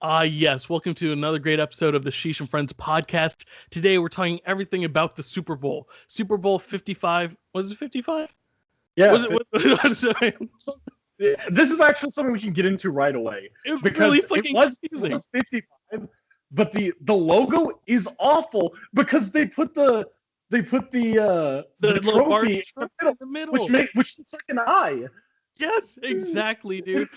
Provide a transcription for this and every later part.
Yes. Welcome to another great episode of the Ashish and Friends podcast. Today we're talking everything about the Super Bowl. Super Bowl 55. Was it 55? Yeah. Was it? This is actually something we can get into right away. It was because really fucking confusing. It was 55, but the logo is awful because they put the trophy in the middle, which looks like an eye. Yes, exactly, dude.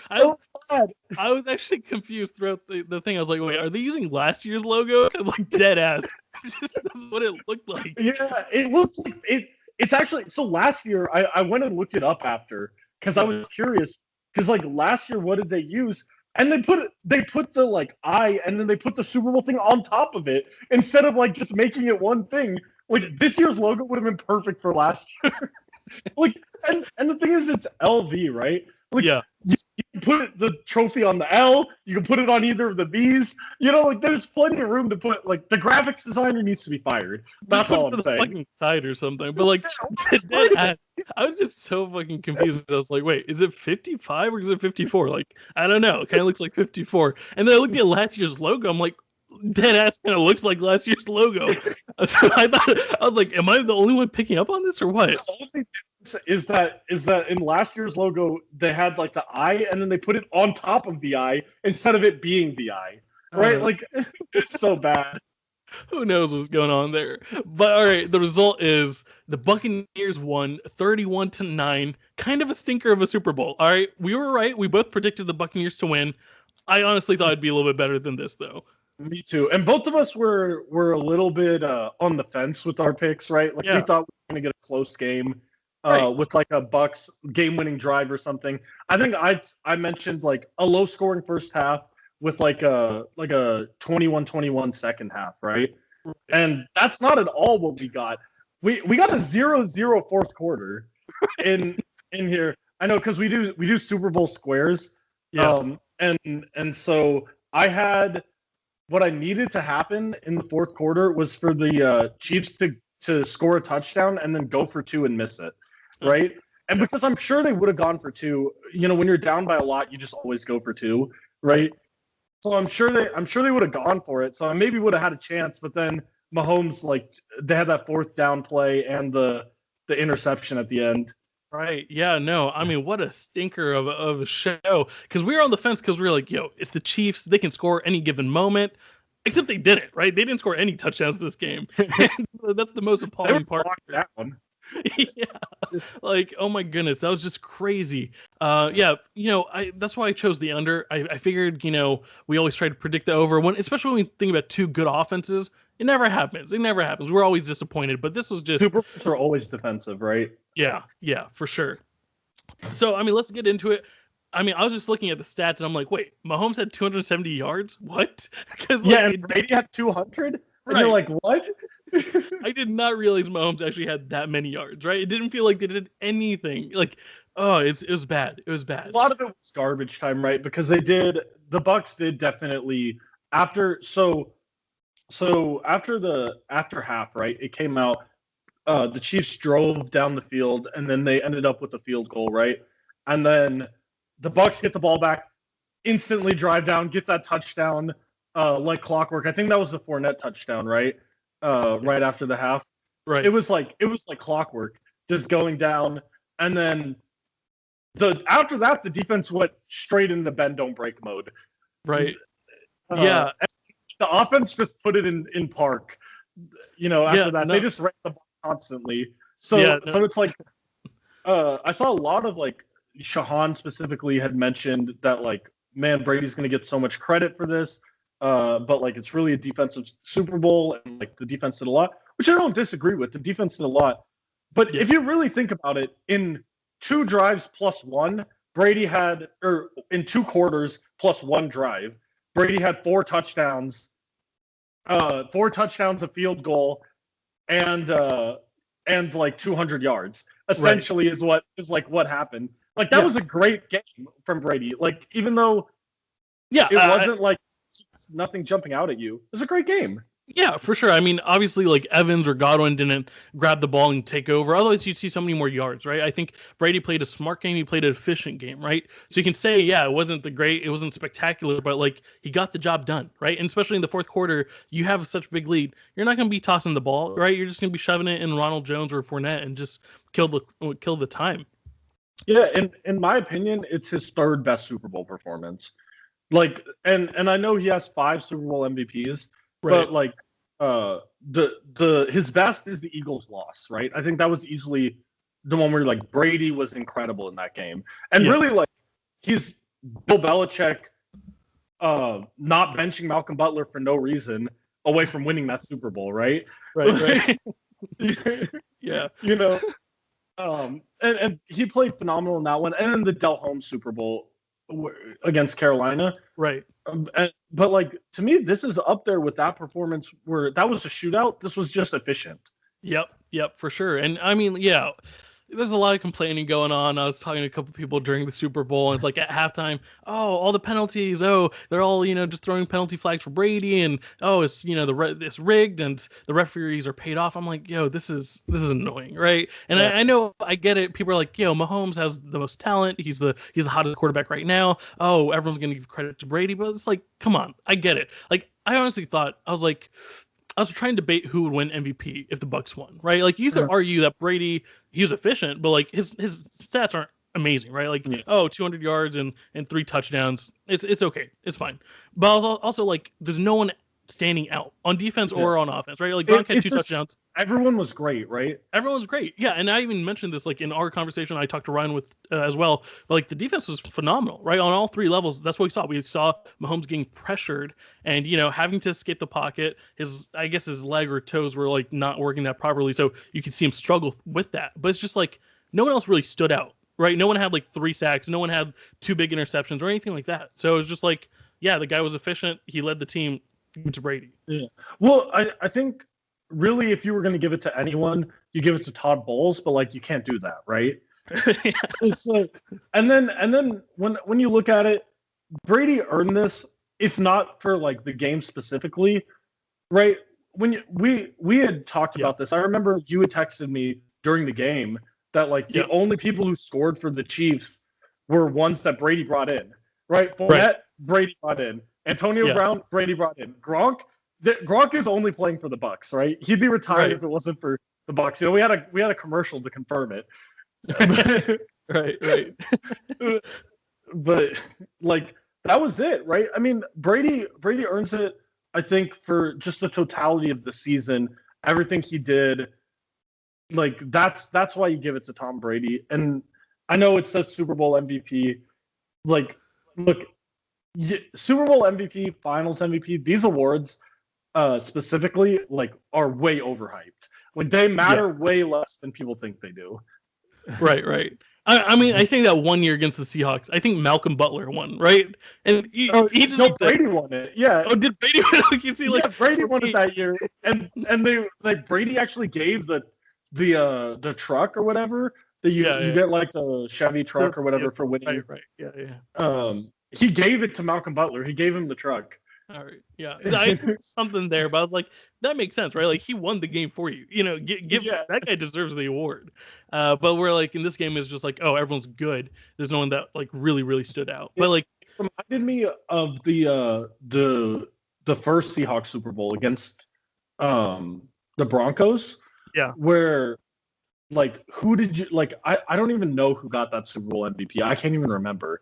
Bad. I was actually confused throughout the thing. I was like, wait, are they using last year's logo? Like, dead ass. That's what it looked like. Yeah, it looks like it. It's actually, so last year, I went and looked it up after, because I was curious, because like last year, what did they use? And they put the like eye, and then they put the Super Bowl thing on top of it, instead of like just making it one thing. Like, this year's logo would have been perfect for last year. Like, and the thing is, it's LV, right? Like, yeah. You can put the trophy on the L. You can put it on either of the B's. You know, like, there's plenty of room to put. Like, the graphics designer needs to be fired. That's all I'm saying. Fucking side or something. But like, I was just so fucking confused. I was like, wait, is it 55 or is it 54? Like, I don't know. It kind of looks like 54. And then I looked at last year's logo. I'm like, dead ass kind of looks like last year's logo. So I was like, am I the only one picking up on this or what? The only difference is that in last year's logo they had like the eye, and then they put it on top of the eye instead of it being the eye, right? Like, it's so bad. Who knows what's going on there? But all right, the result is the Buccaneers won 31-9. Kind of a stinker of a Super Bowl. All right, we were right. We both predicted the Buccaneers to win. I honestly thought it'd be a little bit better than this, though. Me too. And both of us were a little bit on the fence with our picks, right? Like, we thought we were going to get a close game with like a Bucs game-winning drive or something. I think I mentioned like a low-scoring first half with like a 21-21 second half, right? And that's not at all what we got. We got a 0-0 fourth quarter in here. I know, because we do Super Bowl squares. Yeah. And so I had, what I needed to happen in the fourth quarter was for the Chiefs to score a touchdown and then go for two and miss it, right? And because I'm sure they would have gone for two. You know, when you're down by a lot, you just always go for two, right? So I'm sure they would have gone for it. So I maybe would have had a chance, but then Mahomes, like, they had that fourth down play and the interception at the end. Right. Yeah, no. I mean, what a stinker of a show. Because we were on the fence because we were like, yo, it's the Chiefs. They can score any given moment. Except they didn't, right? They didn't score any touchdowns this game. That's the most appalling part. That one. Yeah. Like, oh my goodness. That was just crazy. Yeah, that's why I chose the under. I figured, we always try to predict the over. Especially when we think about two good offenses. It never happens. We're always disappointed. But this was just... Super Bowls are always defensive, right? Yeah, for sure. So, I mean, let's get into it. I mean, I was just looking at the stats, and I'm like, wait, Mahomes had 270 yards? What? And Brady had 200? And you're like, what? I did not realize Mahomes actually had that many yards, right? It didn't feel like they did anything. Like, oh, it was bad. It was bad. A lot of it was garbage time, right? Because the Bucs did definitely, after half, right, it came out, the Chiefs drove down the field, and then they ended up with a field goal, right? And then the Bucs get the ball back, instantly drive down, get that touchdown, like clockwork. I think that was the Fournette touchdown, right? Right after the half. Right. It was like clockwork, just going down, and then after that, the defense went straight into bend don't break mode. Right. Yeah. The offense just put it in park. After that, they just ran the ball constantly. So it's like, I saw a lot of, like, Shahan specifically had mentioned that, like, man, Brady's going to get so much credit for this, but like, it's really a defensive Super Bowl, and like, the defense did a lot, which I don't disagree with. The defense did a lot, but if you really think about it, in 2 drives plus 1, Brady had, or in 2 quarters plus 1 drive, Brady had 4 touchdowns, a field goal, and like 200 yards. Essentially, is what happened. Like, that was a great game from Brady. Like, even though it wasn't like nothing jumping out at you, it was a great game. Yeah, for sure. I mean, obviously, like Evans or Godwin didn't grab the ball and take over. Otherwise, you'd see so many more yards, right? I think Brady played a smart game. He played an efficient game, right? So you can say, yeah, it wasn't spectacular, but like he got the job done, right? And especially in the fourth quarter, you have such a big lead. You're not going to be tossing the ball, right? You're just going to be shoving it in Ronald Jones or Fournette and just kill the time. Yeah, and in my opinion, it's his third best Super Bowl performance. And I know he has 5 Super Bowl MVPs, right. but like the his best is the Eagles' loss, right? I think that was easily the one where like Brady was incredible in that game, and really like he's Bill Belichick not benching Malcolm Butler for no reason away from winning that Super Bowl, right? Right. Yeah, you know. And he played phenomenal in that one, and in the Del Holmes Super Bowl against Carolina. Right. But like to me, this is up there with that performance where that was a shootout. This was just efficient. Yep, for sure. And I mean, yeah, there's a lot of complaining going on. I was talking to a couple people during the Super Bowl, and it's like at halftime, oh, all the penalties, oh, they're all just throwing penalty flags for Brady, and oh, it's it's rigged, and the referees are paid off. I'm like, yo, this is annoying, right? And I know I get it. People are like, yo, Mahomes has the most talent. He's the hottest quarterback right now. Oh, everyone's gonna give credit to Brady, but it's like, come on, I get it. Like I honestly thought I was trying to debate who would win MVP if the Bucks won, right? Like you could argue that Brady, he was efficient, but like his stats aren't amazing, right? Like 200 yards and 3 touchdowns. It's okay. It's fine. But also like there's no one standing out on defense or on offense, right? Like Gronk had 2 touchdowns. Everyone was great, right? Everyone was great. Yeah, and I even mentioned this like in our conversation I talked to Ryan with as well. But like the defense was phenomenal, right? On all 3 levels. That's what we saw. We saw Mahomes getting pressured and having to escape the pocket. His leg or toes were like not working that properly, so you could see him struggle with that. But it's just like no one else really stood out, right? No one had like 3 sacks, no one had 2 big interceptions or anything like that. So it was just like, yeah, the guy was efficient. He led the team to Brady. Yeah. Well, I think really if you were going to give it to anyone, you give it to Todd Bowles, but like you can't do that, right? It's like, and then when you look at it, Brady earned this. It's not for like the game specifically, right? When we had talked about this, I remember you had texted me during the game that like the only people who scored for the Chiefs were ones that Brady brought in, right? Fournette, Brady brought in. Antonio Brown, Brady brought in. Gronk is only playing for the Bucks, right? He'd be retired if it wasn't for the Bucks. We had a commercial to confirm it. right. But like that was it, right? I mean, Brady earns it, I think, for just the totality of the season, everything he did. Like that's why you give it to Tom Brady. And I know it says Super Bowl MVP. Like, look, Super Bowl MVP, Finals MVP, these awards specifically like are way overhyped. Like they matter way less than people think they do. Right. I mean, I think that one year against the Seahawks, I think Malcolm Butler won, right? And he just Brady won it. Yeah. Oh, did Brady win? Like you see, like Brady won it that year, and they like Brady actually gave the truck or whatever that you get like the Chevy truck or whatever for winning. Right. Yeah. He gave it to Malcolm Butler. He gave him the truck. All right. Yeah. I think something there, but I was like, that makes sense, right? Like he won the game for you. Give that guy deserves the award. But we're like in this game is just like, oh, everyone's good. There's no one that like really stood out. But like it reminded me of the first Seahawks Super Bowl against the Broncos. Yeah. Where like who did you like I don't even know who got that Super Bowl MVP. I can't even remember.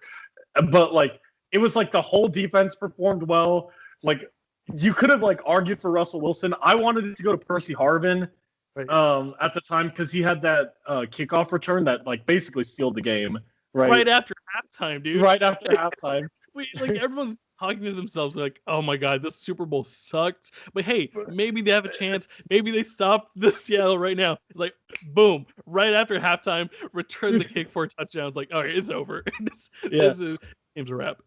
But like it was like the whole defense performed well. Like you could have like argued for Russell Wilson. I wanted it to go to Percy Harvin at the time because he had that kickoff return that like basically sealed the game. Right after halftime, dude. Right after halftime. Everyone's talking to themselves like, oh my God, this Super Bowl sucks. But hey, maybe they have a chance. Maybe they stop the Seattle right now. It's like, boom, right after halftime, return the kick for touchdowns. Like, all right, it's over. This game's a wrap.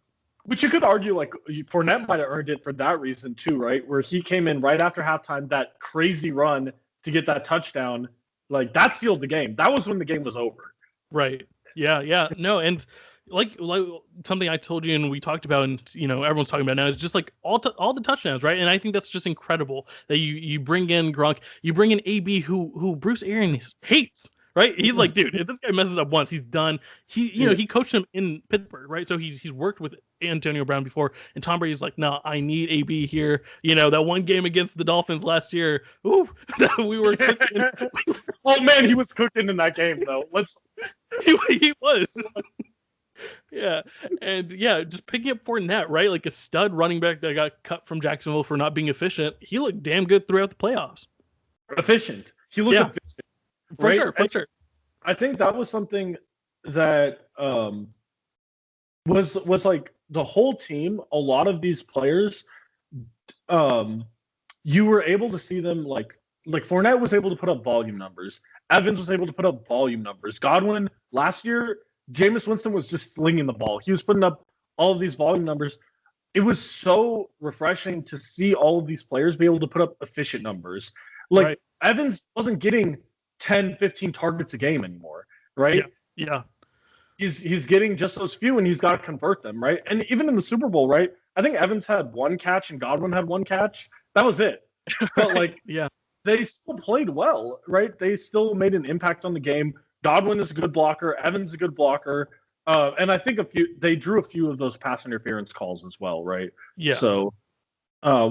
But you could argue like Fournette might have earned it for that reason too, right? Where he came in right after halftime, that crazy run to get that touchdown, like that sealed the game. That was when the game was over. Right. Yeah. No, and like something I told you and we talked about, and everyone's talking about now, is just like all the touchdowns, right? And I think that's just incredible that you bring in Gronk, you bring in AB, who Bruce Arians hates. Right, he's like, dude, if this guy messes up once, he's done. He coached him in Pittsburgh, right? So he's worked with Antonio Brown before, and Tom Brady's like, no, I need AB here. That one game against the Dolphins last year, ooh, we were cooking. Oh man, he was cooking in that game though. He was. Yeah, and just picking up Fournette, right? Like a stud running back that got cut from Jacksonville for not being efficient. He looked damn good throughout the playoffs. Efficient. He looked efficient. For sure. I think that was something that was like the whole team. A lot of these players, you were able to see them like Fournette was able to put up volume numbers. Evans was able to put up volume numbers. Godwin last year, Jameis Winston was just slinging the ball. He was putting up all of these volume numbers. It was so refreshing to see all of these players be able to put up efficient numbers. Like Evans wasn't getting 10, 15 targets a game anymore, right? Yeah. He's getting just those few, and he's got to convert them, right? And even in the Super Bowl, right? I think Evans had one catch and Godwin had one catch. That was it. But they still played well, right? They still made an impact on the game. Godwin is a good blocker. Evans is a good blocker. And I think they drew a few of those pass interference calls as well, right? Yeah. So,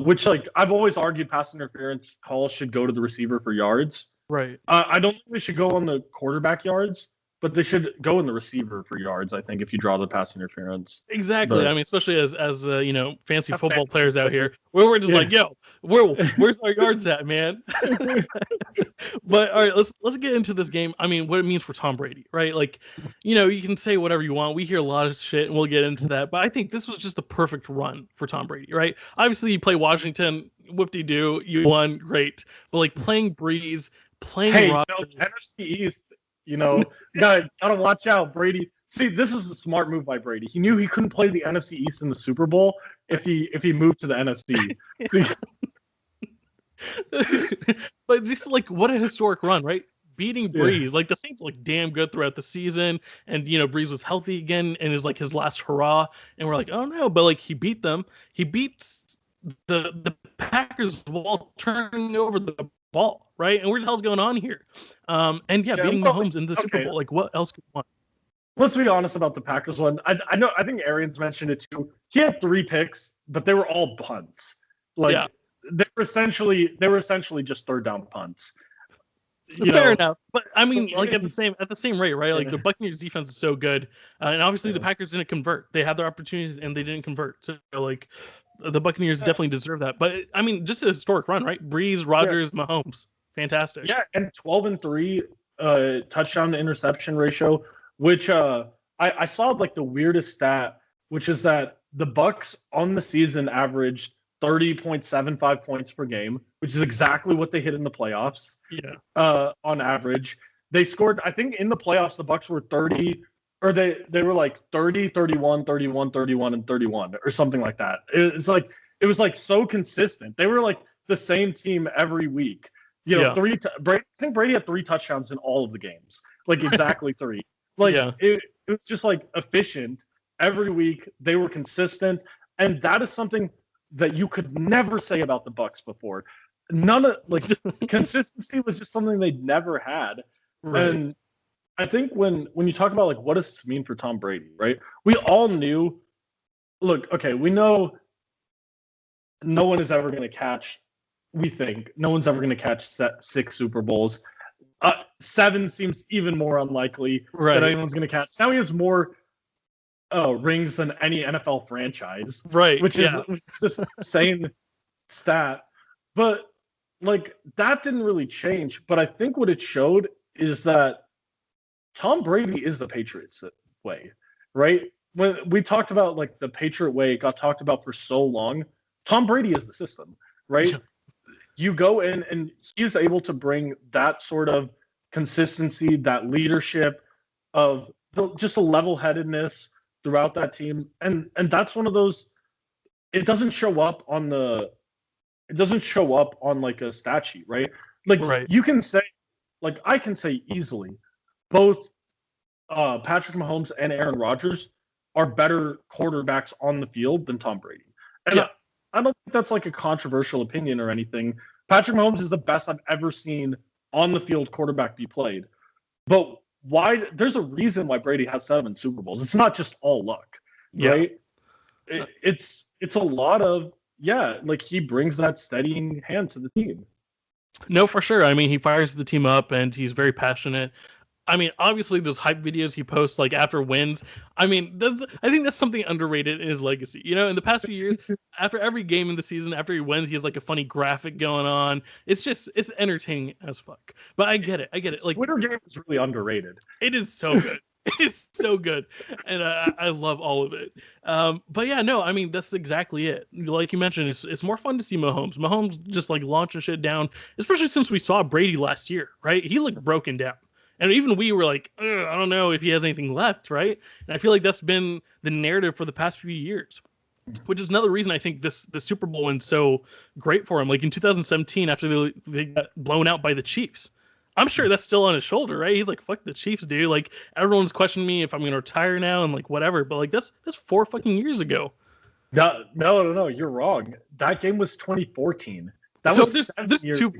which I've always argued pass interference calls should go to the receiver for yards. Right. I don't think they should go on the quarterback yards, but they should go in the receiver for yards, I think, if you draw the pass interference. Exactly. I mean, especially as fancy football players out here, where we're just like, yo, where's our yards at, man? But all right, let's get into this game. I mean, what it means for Tom Brady, right? Like, you can say whatever you want. We hear a lot of shit, and we'll get into that. But I think this was just the perfect run for Tom Brady, right? Obviously, you play Washington, whoop-de-doo, you won, great. But like playing Breeze, playing Rodgers, NFC East, gotta watch out, Brady. See, this is a smart move by Brady. He knew he couldn't play the NFC East in the Super Bowl if he moved to the NFC. But just like what a historic run, right? Beating Breeze, like the Saints look damn good throughout the season, and Breeze was healthy again, and is like his last hurrah, and we're like, oh no, but like he beat them. He beats the Packers while turning over the ball, right? And what the hell's going on here? Beating Mahomes in the Super Bowl. Like, what else could you want? Let's be honest about the Packers one. I know. I think Arians mentioned it too. He had 3 picks, but they were all punts. They were essentially just third down punts. Fair enough, but I mean, like at the same rate, right? Like the Buccaneers defense is so good, and obviously the Packers didn't convert. They had their opportunities and they didn't convert. So like, the Buccaneers definitely deserve that. But I mean, just a historic run, right? Breeze, Rodgers, Mahomes, fantastic. Yeah, and 12-3 touchdown to interception ratio, which I saw like the weirdest stat, which is that the Bucs on the season averaged 30.75 points per game, which is exactly what they hit in the playoffs. Yeah. On average, they scored. I think in the playoffs, the Bucs were 30, or they were like 30, 31, 31, 31, and 31, or something like that. It was like so consistent. They were like the same team every week. I think Brady had 3 touchdowns in all of the games, like exactly 3. It was just like efficient every week. They were consistent, and that is something that you could never say about the Bucs before. Consistency was just something they'd never had. Right. And I think when you talk about like what does this mean for Tom Brady, right? We all knew. Look, okay, we know no one is ever going to catch. We think no one's ever going to catch 6 Super Bowls. 7 seems even more unlikely that anyone's going to catch. Now he has more rings than any NFL franchise, right? Which is just insane stat. But like that didn't really change. But I think what it showed is that Tom Brady is the Patriots way, right? When we talked about like the Patriot way, it got talked about for so long. Tom Brady is the system, right? You go in and he is able to bring that sort of consistency, that leadership of just a level-headedness throughout that team, and that's one of those. It doesn't show up on like a stat sheet, right? Like you can say, like I can say easily, both Patrick Mahomes and Aaron Rodgers are better quarterbacks on the field than Tom Brady. And I don't think that's like a controversial opinion or anything. Patrick Mahomes is the best I've ever seen on the field quarterback be played. But why? There's a reason why Brady has 7 Super Bowls. It's not just all luck, right? It's a lot of like he brings that steadying hand to the team. No, for sure. I mean, he fires the team up and he's very passionate. I mean, obviously, those hype videos he posts like after wins. I mean, I think that's something underrated in his legacy. You know, in the past few years, after every game in the season, after he wins, he has like a funny graphic going on. It's entertaining as fuck. But I get it. Like, Twitter game is really underrated. It is so good. It is so good, and I love all of it. But yeah, no, I mean that's exactly it. Like you mentioned, it's more fun to see Mahomes. Mahomes just like launching shit down, especially since we saw Brady last year, right? He looked broken down. And even we were like, I don't know if he has anything left, right? And I feel like that's been the narrative for the past few years, which is another reason I think the Super Bowl went so great for him. Like in 2017, after they got blown out by the Chiefs, I'm sure that's still on his shoulder, right? He's like, fuck the Chiefs, dude. Like everyone's questioning me if I'm going to retire now and like whatever. But like that's 4 fucking years ago. No, you're wrong. That game was 2014. That so there's actually 2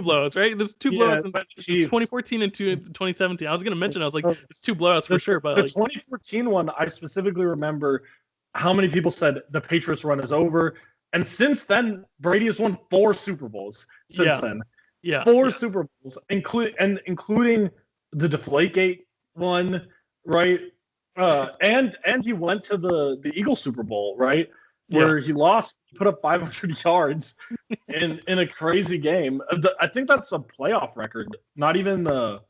blowouts, right? There's 2 blowouts in 2014 and 2017. I was gonna mention, I was like, it's 2 blowouts for sure. But the 2014 one, I specifically remember how many people said the Patriots run is over, and since then Brady has won 4 Super Bowls since then. Yeah, 4 Super Bowls, including the Deflategate one, right? And he went to the Eagles Super Bowl, right? Where he lost, he put up 500 yards in a crazy game. I think that's a playoff record, not even the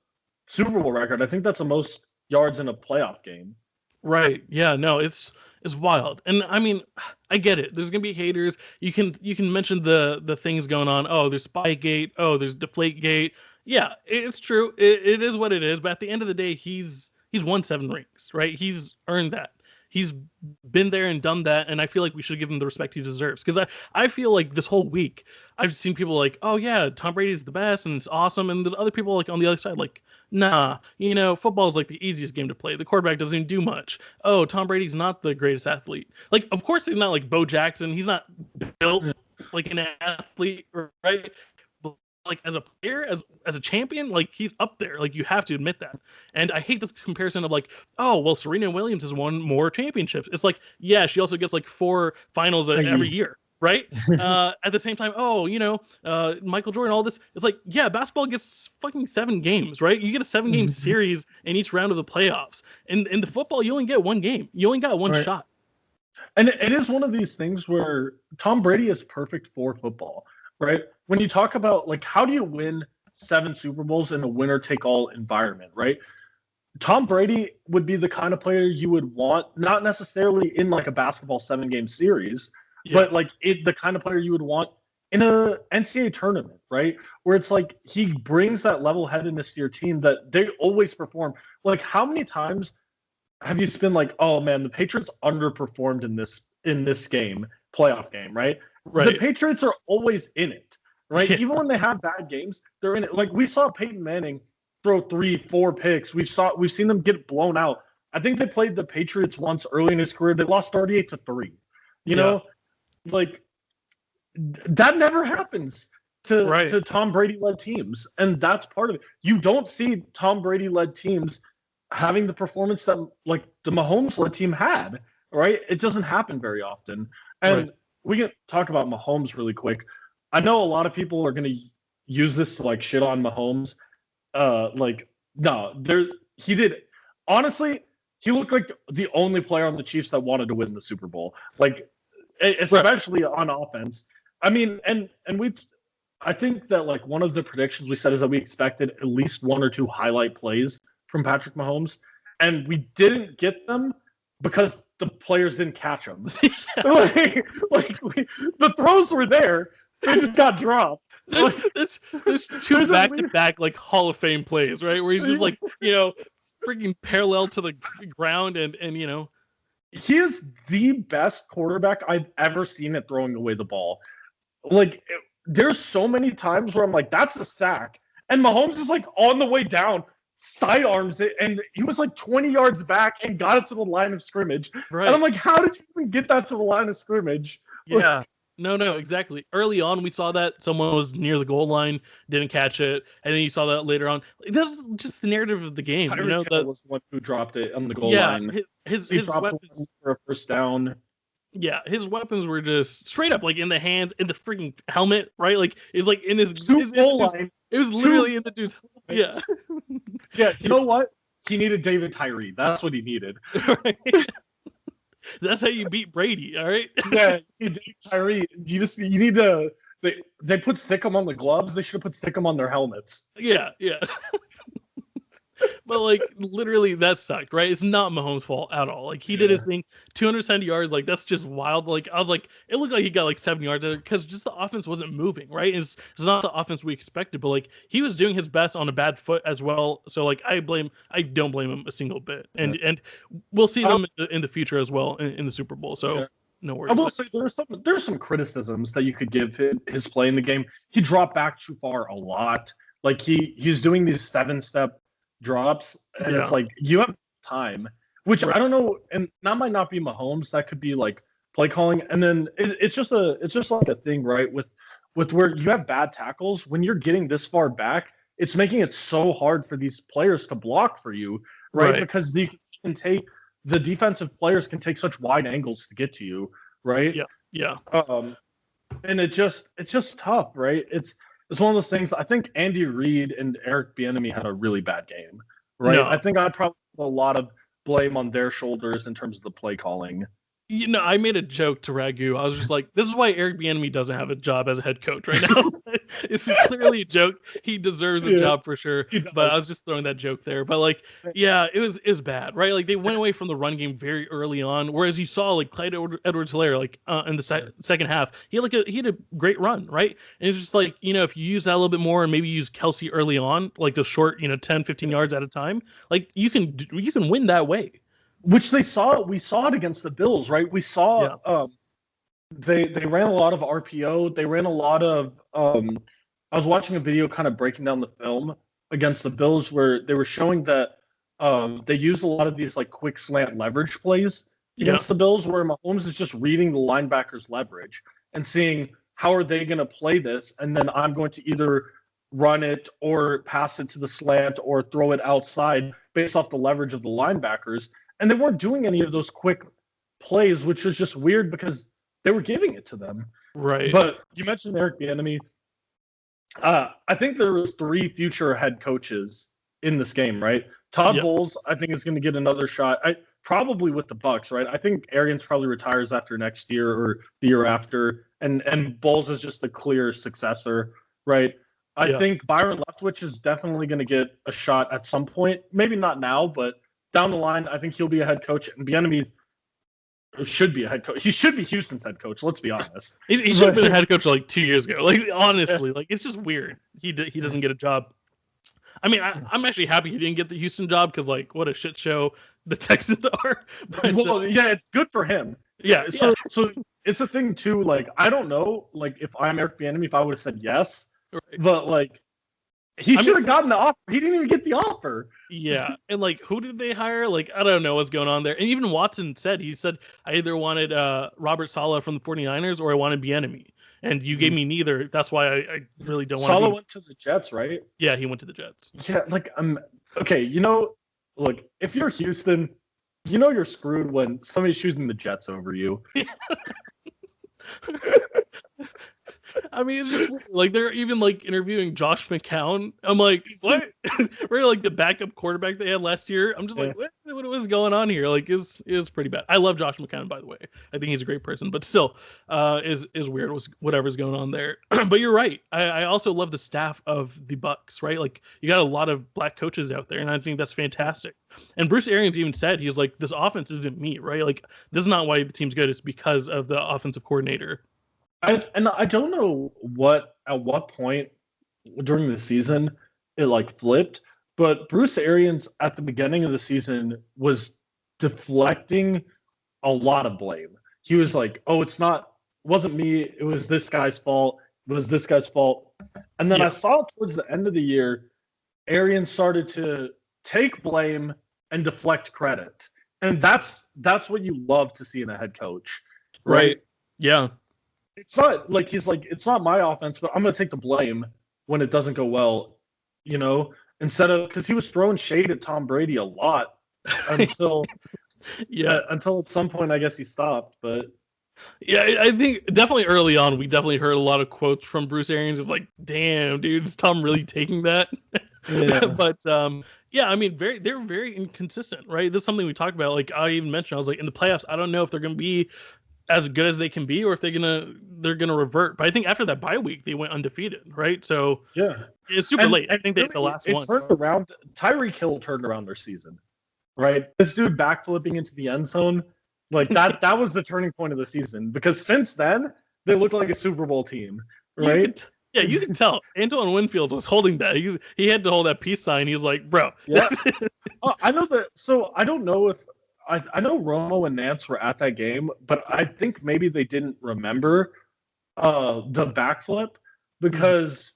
Super Bowl record. I think that's the most yards in a playoff game. Right. Yeah. No, it's wild. And I mean, I get it. There's gonna be haters. You can mention the things going on. Oh, there's Spygate. Oh, there's Deflategate. Yeah, it's true. It is what it is. But at the end of the day, he's won 7 rings, right? He's earned that. He's been there and done that, and I feel like we should give him the respect he deserves. Because I feel like this whole week, I've seen people like, oh yeah, Tom Brady's the best, and it's awesome. And there's other people like on the other side like, nah, football is like the easiest game to play. The quarterback doesn't even do much. Oh, Tom Brady's not the greatest athlete. Like, of course he's not like Bo Jackson. He's not built like an athlete, right? Like as a player, as a champion, like he's up there. Like you have to admit that. And I hate this comparison of like, oh well, Serena Williams has won more championships. It's like, yeah, she also gets like 4 finals every year, right? At the same time, Michael Jordan, all this. It's like, yeah, basketball gets fucking 7 games, right? You get a 7-game series in each round of the playoffs. And in the football, you only get 1 game. You only got 1 shot. And it is one of these things where Tom Brady is perfect for football. Right? When you talk about like how do you win 7 Super Bowls in a winner-take-all environment, right? Tom Brady would be the kind of player you would want, not necessarily in like a basketball 7-game series, but like the kind of player you would want in a NCAA tournament, right? Where it's like he brings that level-headedness to your team that they always perform. Like how many times have you been like, oh man, the Patriots underperformed in this game, playoff game, right? The Patriots are always in it, right? Yeah. Even when they have bad games, they're in it. Like we saw Peyton Manning throw 3-4 picks. We've seen them get blown out. I think they played the Patriots once early in his career. They lost 38-3. You know, like that never happens to Tom Brady-led teams, and that's part of it. You don't see Tom Brady-led teams having the performance that like the Mahomes-led team had, right? It doesn't happen very often, and we can talk about Mahomes really quick. I know a lot of people are going to use this to like shit on Mahomes. He did. Honestly, he looked like the only player on the Chiefs that wanted to win the Super Bowl. Like, especially on offense. I mean, I think that like one of the predictions we said is that we expected at least 1 or 2 highlight plays from Patrick Mahomes, and we didn't get them because the players didn't catch them. The throws were there, they just got dropped. There's 2 back-to-back like Hall of Fame plays, right? Where he's just like, freaking parallel to the ground, and he is the best quarterback I've ever seen at throwing away the ball. Like, there's so many times where I'm like, that's a sack, and Mahomes is like on the way down, sidearms it, and he was like 20 yards back and got it to the line of scrimmage. Right. And I'm like, how did you even get that to the line of scrimmage? Yeah. No, exactly. Early on, we saw that someone was near the goal line, didn't catch it, and then you saw that later on. That's just the narrative of the game. Tyreek Hill was the one who dropped it on the goal line. His weapons for a first down. Yeah, his weapons were just straight up like in the hands, in the freaking helmet, right? Like it's like in his goal line. It was literally in the dude's. Yeah. Yeah. You know what? He needed David Tyree. That's what he needed. Right. That's how you beat Brady, all right? Yeah, Tyree. You need to. They put Stickum on the gloves. They should have put Stickum on their helmets. Yeah. But like literally that sucked, right? It's not Mahomes' fault at all. Like he did his thing, 270 yards. Like that's just wild. Like I was like, it looked like he got like 7 yards because just the offense wasn't moving, right? It's not the offense we expected, but like he was doing his best on a bad foot as well. So like I don't blame him a single bit. And we'll see them in the future as well in the Super Bowl. So no worries. I will say there's some criticisms that you could give his play in the game. He dropped back too far a lot. Like he's doing these 7-step drops, and it's like you have time, which I don't know, and that might not be Mahomes. That could be like play calling, and then it's just like a thing, right? With where you have bad tackles, when you're getting this far back, it's making it so hard for these players to block for you, right? Because the defensive players can take such wide angles to get to you, right? Yeah. And it's just tough, right? It's one of those things. I think Andy Reid and Eric Bieniemy had a really bad game, right? No. I think I'd probably put a lot of blame on their shoulders in terms of the play calling. You know, I made a joke to Ragu. I was just like, this is why Eric Bieniemy doesn't have a job as a head coach right now. This is clearly a joke. He deserves a job for sure. But I was just throwing that joke there. But like, yeah, it was bad, right? Like they went away from the run game very early on. Whereas you saw like Clyde Edwards-Helaire, like in the second half, he had a great run, right? And it's just like, you know, if you use that a little bit more and maybe use Kelsey early on, like the short, 10, 15 yards at a time, like you can win that way. Which we saw it against the Bills, right? We saw they ran a lot of RPO. They ran a lot of I was watching a video kind of breaking down the film against the Bills where they were showing that they use a lot of these like quick slant leverage plays against the Bills where Mahomes is just reading the linebacker's leverage and seeing how are they going to play this, and then I'm going to either run it or pass it to the slant or throw it outside based off the leverage of the linebackers. And they weren't doing any of those quick plays, which was just weird because they were giving it to them. Right. But you mentioned Eric Bieniemy. I think there was 3 future head coaches in this game, right? Todd Bowles, I think, is going to get another shot. Probably with the Bucs, right? I think Arians probably retires after next year or the year after, and Bowles is just the clear successor, right? I think Byron Leftwich is definitely going to get a shot at some point. Maybe not now, but down the line, I think he'll be a head coach, and Bieniemy should be a head coach. He should be Houston's head coach. Let's be honest. He should have been a head coach like 2 years ago. Like honestly, like it's just weird. He doesn't get a job. I mean, I'm actually happy he didn't get the Houston job because like what a shit show the Texans are. But, it's good for him. Yeah. So it's a thing too. Like I don't know. Like if I'm Eric Bieniemy, if I would have said yes, but like. He should have gotten the offer. He didn't even get the offer. Yeah. And like, who did they hire? Like, I don't know what's going on there. And even Watson said, I either wanted Robert Saleh from the 49ers or I wanted Bieniemy. And you gave me neither. That's why I really don't want to. Saleh went to the Jets, right? Yeah, he went to the Jets. Yeah, like, okay, look, if you're Houston, you're screwed when somebody's choosing the Jets over you. I mean, it's just like they're even like interviewing Josh McCown. I'm like, what? We're like the backup quarterback they had last year. I'm just like, what was going on here? Like, it was pretty bad. I love Josh McCown, by the way. I think he's a great person, but still, is weird. Whatever's going on there. But you're right. I also love the staff of the Bucs. Right, like you got a lot of black coaches out there, and I think that's fantastic. And Bruce Arians even said he was like, this offense isn't me. Right, like this is not why the team's good. It's because of the offensive coordinator. I don't know at what point during the season it like flipped, but Bruce Arians at the beginning of the season was deflecting a lot of blame. He was like, "Oh, wasn't me. It was this guy's fault. It was this guy's fault." And then I saw towards the end of the year, Arians started to take blame and deflect credit. And that's what you love to see in a head coach, right? Yeah. It's not like he's like, it's not my offense, but I'm going to take the blame when it doesn't go well, instead of, because he was throwing shade at Tom Brady a lot until until at some point I guess he stopped. But yeah, I think definitely early on we definitely heard a lot of quotes from Bruce Arians. It's like, damn, dude, is Tom really taking that? Yeah. But yeah, I mean, they're very inconsistent, right? This is something we talked about. Like I even mentioned, I was like, in the playoffs, I don't know if they're going to be as good as they can be, or if they're gonna revert. But I think after that bye week, they went undefeated, right? So yeah, it's super late. I think really, they the last one. Turned around. Tyreek Hill turned around their season, right? This dude backflipping into the end zone, like that. That was the turning point of the season, because since then they looked like a Super Bowl team, right? You can tell Antoine Winfield was holding that. He had to hold that peace sign. He was like, bro. Yeah. I know that. So I don't know if I know Romo and Nance were at that game, but I think maybe they didn't remember the backflip, because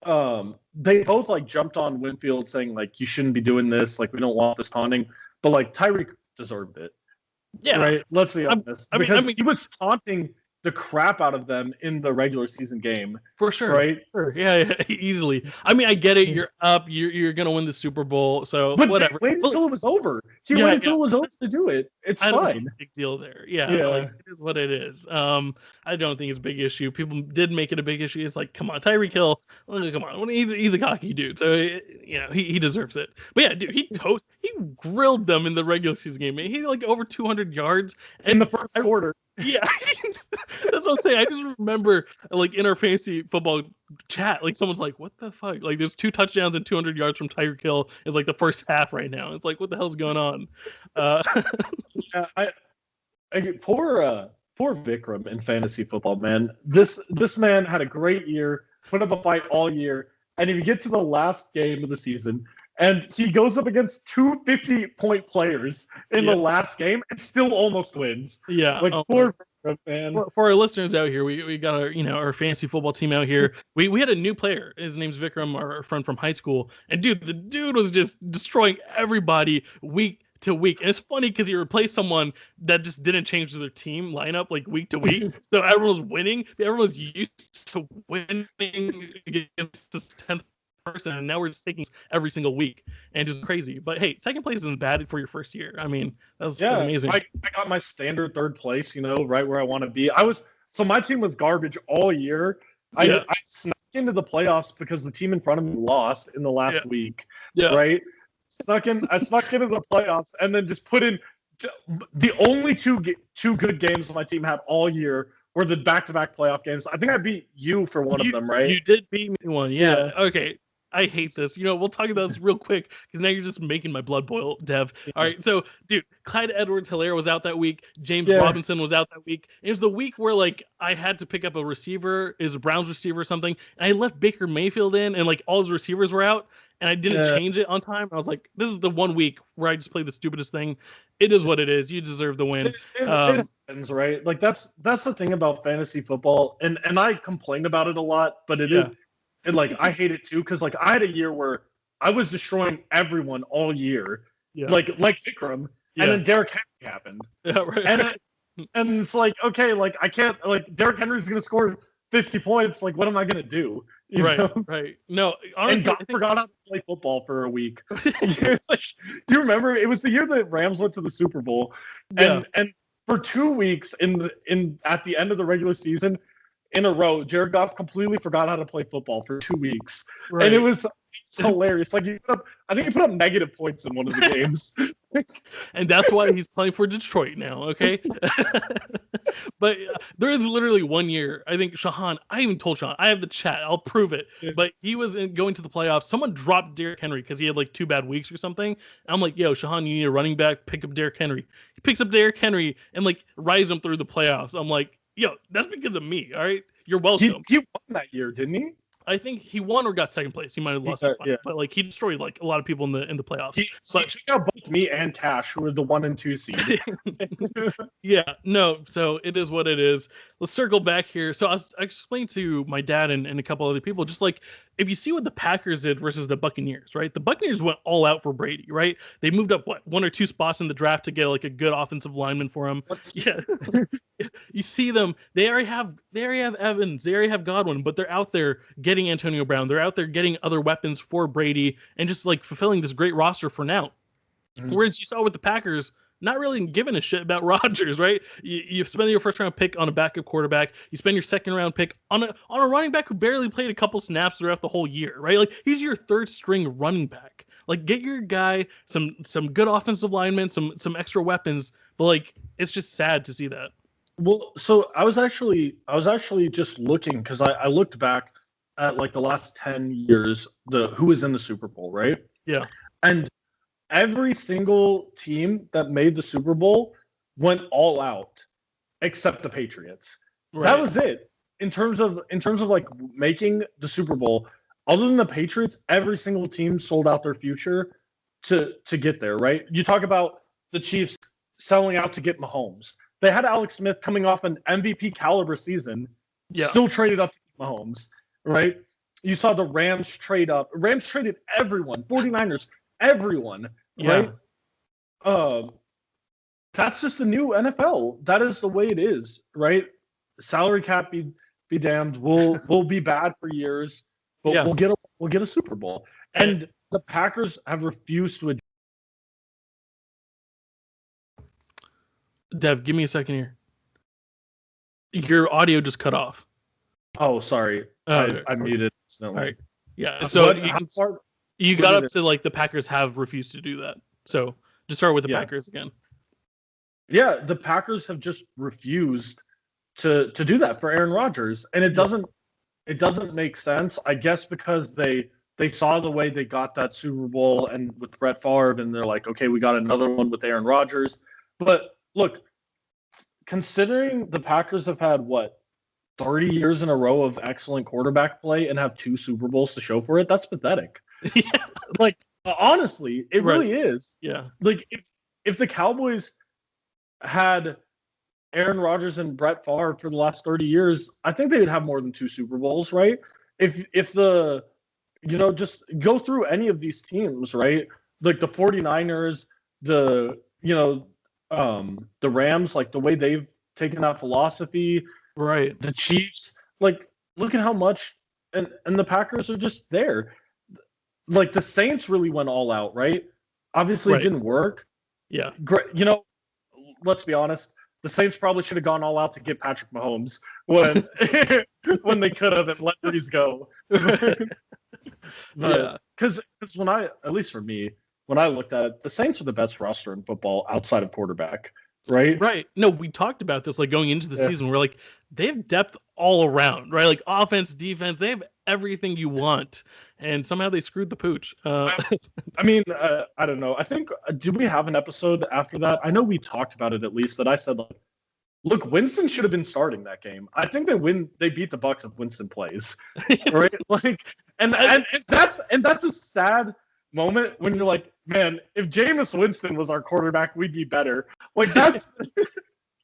they both like jumped on Winfield saying like, you shouldn't be doing this, like we don't want this taunting, but like Tyreek deserved it. Yeah, right. Let's be honest, because he was taunting the crap out of them in the regular season game. For sure. Right? Sure. Yeah, easily. I mean, I get it. You're up. You're going to win the Super Bowl. So but whatever. Wait until it was over. He waited until it was over to do it. It's fine. Big deal there. Yeah. Like, it is what it is. I don't think it's a big issue. People did make it a big issue. It's like, come on, Tyreek Hill. Come on. He's a cocky dude. So, he deserves it. But yeah, dude, he grilled them in the regular season game. He had like over 200 yards in the first quarter. Yeah, that's what I'm saying. I just remember, like, in our fantasy football chat, like, someone's like, what the fuck? Like, there's 2 touchdowns and 200 yards from Tyreek Hill. It's like the first half right now. It's like, what the hell's going on? Poor Vikram in fantasy football, man. This man had a great year, put up a fight all year, and if you get to the last game of the season, and he goes up against 2 50-point players in the last game and still almost wins. Yeah. Like, poor man. For our listeners out here, we got our fantasy football team out here. We had a new player. His name's Vikram, our friend from high school. And the dude was just destroying everybody week to week. And it's funny because he replaced someone that just didn't change their team lineup like week to week. So everyone was winning. Everyone was used to winning against this 10th person, and now we're just taking every single week, and just crazy. But hey, second place isn't bad for your first year. I mean, that's amazing. I got my standard third place, right where I want to be. So my team was garbage all year. I snuck into the playoffs because the team in front of me lost in the last week. Yeah. Right. I snuck into the playoffs and then just put in the only two good games my team had all year were the back-to-back playoff games. I think I beat you for one of them, right? You did beat me one. Yeah. Okay. I hate this. We'll talk about this real quick because now you're just making my blood boil, Dev. All right. So, dude, Clyde Edwards-Helaire was out that week. James Robinson was out that week. It was the week where, like, I had to pick up a receiver, is a Browns receiver or something, and I left Baker Mayfield in, and, like, all his receivers were out, and I didn't change it on time. I was like, this is the 1 week where I just played the stupidest thing. It is what it is. You deserve the win. It happens, right? Like, that's the thing about fantasy football, and I complain about it a lot, but it is. And like, I hate it too, because like I had a year where I was destroying everyone all year, like Vikram, and then Derrick Henry happened, and it's like, okay, like I can't, like Derrick Henry's gonna score 50 points, like what am I gonna do? You know? Right. No, honestly, and God forgot how to play football for a week. Like, do you remember? It was the year that Rams went to the Super Bowl, and for 2 weeks at the end of the regular season, in a row, Jared Goff completely forgot how to play football for 2 weeks, and it was hilarious. Like I think he put up negative points in one of the games, and that's why he's playing for Detroit now. Okay, but there is literally 1 year. I think Shahan. I even told Shahan. I have the chat. I'll prove it. But he was going to the playoffs. Someone dropped Derrick Henry because he had like 2 bad weeks or something. And I'm like, yo, Shahan, you need a running back. Pick up Derrick Henry. He picks up Derrick Henry and like rides him through the playoffs. I'm like, yo, that's because of me. All right, you're welcome. He won that year, didn't he? I think he won or got second place. He might have lost, but like he destroyed like a lot of people in the playoffs. He took out both me and Cash, who were the 1 and 2 seed. Yeah, no. So it is what it is. Let's circle back here. So I explained to my dad and a couple other people, just like if you see what the Packers did versus the Buccaneers, right? The Buccaneers went all out for Brady, right? They moved up 1 or 2 spots in the draft to get like a good offensive lineman for him. Yeah. You see them. They already have Evans. They already have Godwin, but they're out there getting Antonio Brown. They're out there getting other weapons for Brady and just like fulfilling this great roster for now. Mm-hmm. Whereas you saw with the Packers, not really giving a shit about Rodgers, right? You spend your first round pick on a backup quarterback. You spend your second round pick on a running back who barely played a couple snaps throughout the whole year, right? Like he's your third string running back. Like get your guy some good offensive linemen, some extra weapons. But like it's just sad to see that. Well, so I was actually just looking because I looked back at like the last 10 years, who was in the Super Bowl, right? Yeah. And every single team that made the Super Bowl went all out, except the Patriots. Right. That was it in terms of like making the Super Bowl. Other than the Patriots, every single team sold out their future to get there. Right? You talk about the Chiefs selling out to get Mahomes. They had Alex Smith coming off an MVP caliber season, still traded up to Mahomes. Right? You saw the Rams trade up. Rams traded everyone. 49ers. Everyone, right? That's just the new NFL. That is the way it is, right? Salary cap be damned. We'll be bad for years, but we'll get a Super Bowl. And the Packers have refused to. Dev, give me a second here. Your audio just cut off. Oh, sorry. I muted. All right. Yeah. So you got up to like the Packers have refused to do that. So just start with the Packers again. Yeah, the Packers have just refused to do that for Aaron Rodgers, and it doesn't make sense. I guess because they saw the way they got that Super Bowl and with Brett Favre, and they're like, okay, we got another one with Aaron Rodgers. But look, considering the Packers have had 30 years in a row of excellent quarterback play and have 2 Super Bowls to show for it, that's pathetic. Yeah. Like honestly, it really is. Yeah. Like if the Cowboys had Aaron Rodgers and Brett Favre for the last 30 years, I think they would have more than 2 Super Bowls, right? If the just go through any of these teams, right? Like the 49ers, the Rams, like the way they've taken that philosophy, right? The Chiefs, like look at how much and the Packers are just there. Like the Saints really went all out, right? Obviously, it didn't work. Yeah. Great. Let's be honest. The Saints probably should have gone all out to get Patrick Mahomes when when they could have and let Breeze go. Because when at least for me, when I looked at it, the Saints are the best roster in football outside of quarterback. Right. No, we talked about this like going into the season. We're like, they have depth all around, right? Like offense, defense, they have everything you want, and somehow they screwed the pooch. I mean, I don't know. I think did we have an episode after that? I know we talked about it at least. That I said, like, look, Winston should have been starting that game. I think they beat the Bucs if Winston plays, right? Like, and that's a sad moment when you're like, man, if Jameis Winston was our quarterback, we'd be better. Like that's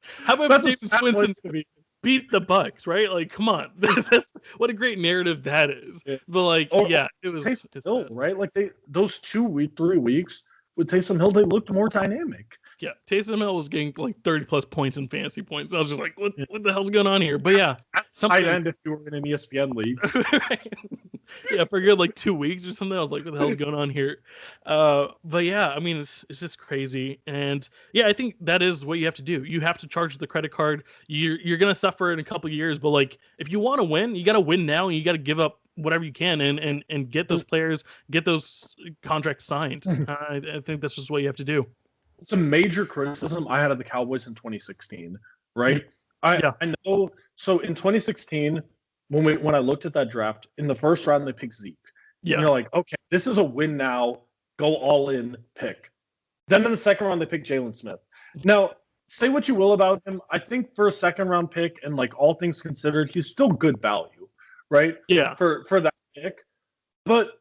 how about Jameis Winston beat the Bucs, right? Like, come on, that's what a great narrative that is. Yeah. But like, it was Hill, right? Like those 3 weeks with Taysom Hill, they looked more dynamic. Yeah, Taysom Hill was getting like 30+ points in fantasy points. I was just like, what the hell's going on here? But yeah, tight end if you were in an ESPN league. Yeah, for a good like 2 weeks or something. I was like, what the hell's going on here? But yeah, I mean, it's just crazy. And yeah, I think that is what you have to do. You have to charge the credit card. You're gonna suffer in a couple of years, but like if you want to win, you got to win now, and you got to give up whatever you can and get those players, get those contracts signed. I think that's just what you have to do. It's a major criticism I had of the Cowboys in 2016, right? I know. So in 2016, when I looked at that draft, in the first round they picked Zeke. Yeah. And you're like, okay, this is a win now, go all in pick. Then in the second round they picked Jalen Smith. Now, say what you will about him, I think for a second round pick and like all things considered, he's still good value, right? Yeah. For that pick. But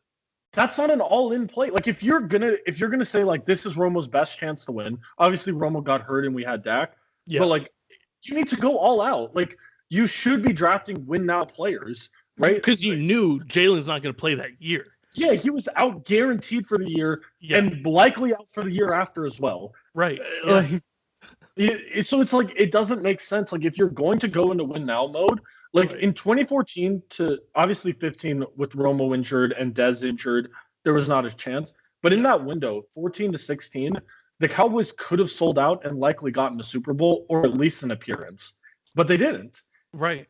that's not an all-in play. Like if you're gonna say like this is Romo's best chance to win, obviously Romo got hurt and we had Dak. Yeah. But like you need to go all out. Like you should be drafting win now players, right? Because you knew Jalen's not going to play that year. Yeah, he was out guaranteed for the year and likely out for the year after as well. Right. So it's like it doesn't make sense. Like if you're going to go into win now mode, like in 2014 to obviously 15 with Romo injured and Dez injured, there was not a chance. But in that window, 14 to 16, the Cowboys could have sold out and likely gotten a Super Bowl or at least an appearance, but they didn't. Right.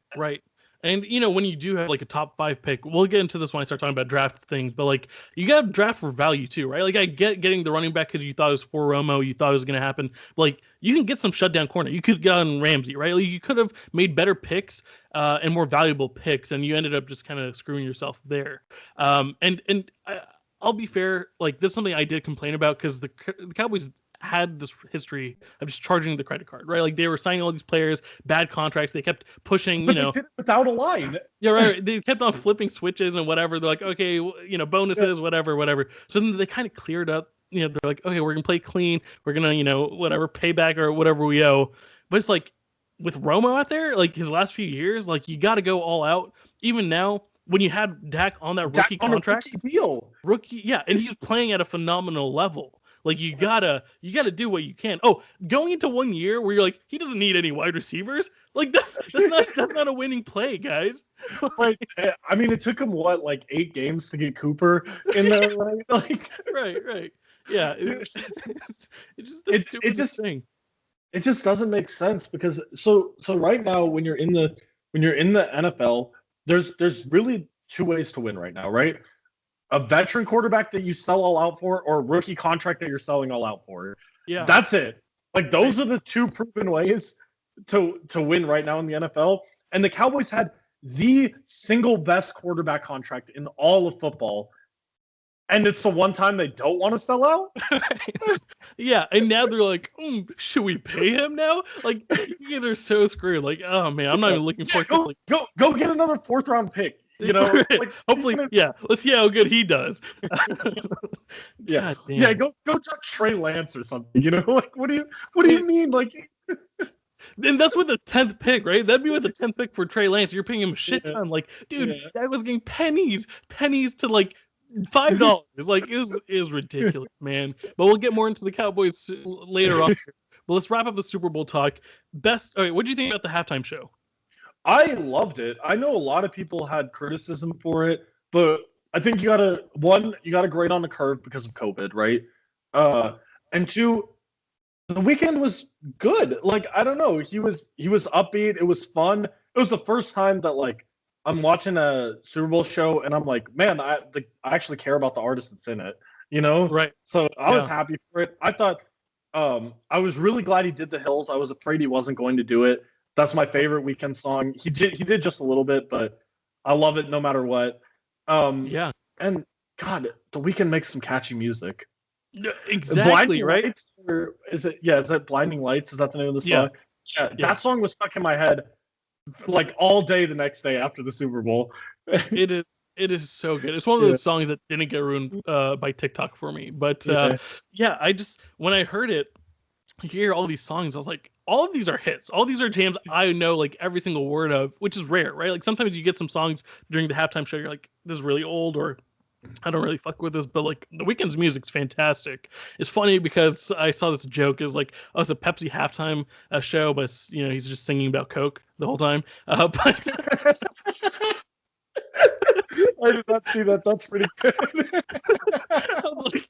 And, when you do have like a top 5 pick, we'll get into this when I start talking about draft things, but like you got to draft for value too, right? Like I get getting the running back because you thought it was for Romo, you thought it was going to happen. But, like you can get some shutdown corner. You could get on Ramsey, right? Like, you could have made better picks and more valuable picks, and you ended up just kind of screwing yourself there. I'll be fair, like this is something I did complain about because the Cowboys had this history of just charging the credit card, right? Like they were signing all these players, bad contracts. They kept pushing, They did it without a line. Yeah, right. They kept on flipping switches and whatever. They're like, okay, bonuses, whatever. So then they kind of cleared up. They're like, okay, we're gonna play clean. We're gonna, whatever, pay back or whatever we owe. But it's like with Romo out there, like his last few years, like you got to go all out. Even now, when you had Dak on that rookie contract, and he's playing at a phenomenal level. Like you gotta do what you can. Oh, going into 1 year where you're like, he doesn't need any wide receivers. Like that's not a winning play, guys. Like, I mean, it took him like 8 games to get Cooper in there, right? Like, right. Yeah, it's just the stupidest thing. It just doesn't make sense because so right now when you're in the NFL, there's really 2 ways to win right now, right? A veteran quarterback that you sell all out for, or a rookie contract that you're selling all out for. Yeah, that's it. Like those are the 2 proven ways to win right now in the NFL. And the Cowboys had the single best quarterback contract in all of football, and it's the one time they don't want to sell out. Yeah, and now they're like, should we pay him now? Like you guys are so screwed. Like, oh man, I'm not even looking for go get another 4th round pick. Like hopefully, let's see how good he does. Go draft Trey Lance or something. Like what do you mean? Like, then that's with the 10th pick, right? That'd be with the 10th pick for Trey Lance. You're paying him a shit ton. Like, dude, that was getting pennies to like $5. Like, it was ridiculous, man. But we'll get more into the Cowboys later on. But let's wrap up the Super Bowl talk. All right, what do you think about the halftime show? I loved it. I know a lot of people had criticism for it, but I think you gotta grade on the curve because of COVID, right? And 2, the weekend was good. Like, I don't know, he was upbeat. It was fun. It was the first time that like I'm watching a Super Bowl show and I'm like, man, I actually care about the artist that's in it, Right. So I was happy for it. I thought I was really glad he did The Hills. I was afraid he wasn't going to do it. That's my favorite weekend song. He did just a little bit, but I love it no matter what. And God, The Weeknd makes some catchy music. Exactly, Blinding right? Lights, or is that Blinding Lights? Is that the name of the song? Yeah. That song was stuck in my head like all day the next day after the Super Bowl. It is so good. It's one of those songs that didn't get ruined by TikTok for me. But I just, when I heard it, hear all these songs, I was like, all of these are hits. All these are jams I know like every single word of, which is rare, right? Like sometimes you get some songs during the halftime show, you're like, this is really old, or I don't really fuck with this, but like The Weeknd's music's fantastic. It's funny because I saw this joke is like, oh, it's a Pepsi halftime show, but he's just singing about Coke the whole time. But I did not see that. That's pretty good. Like,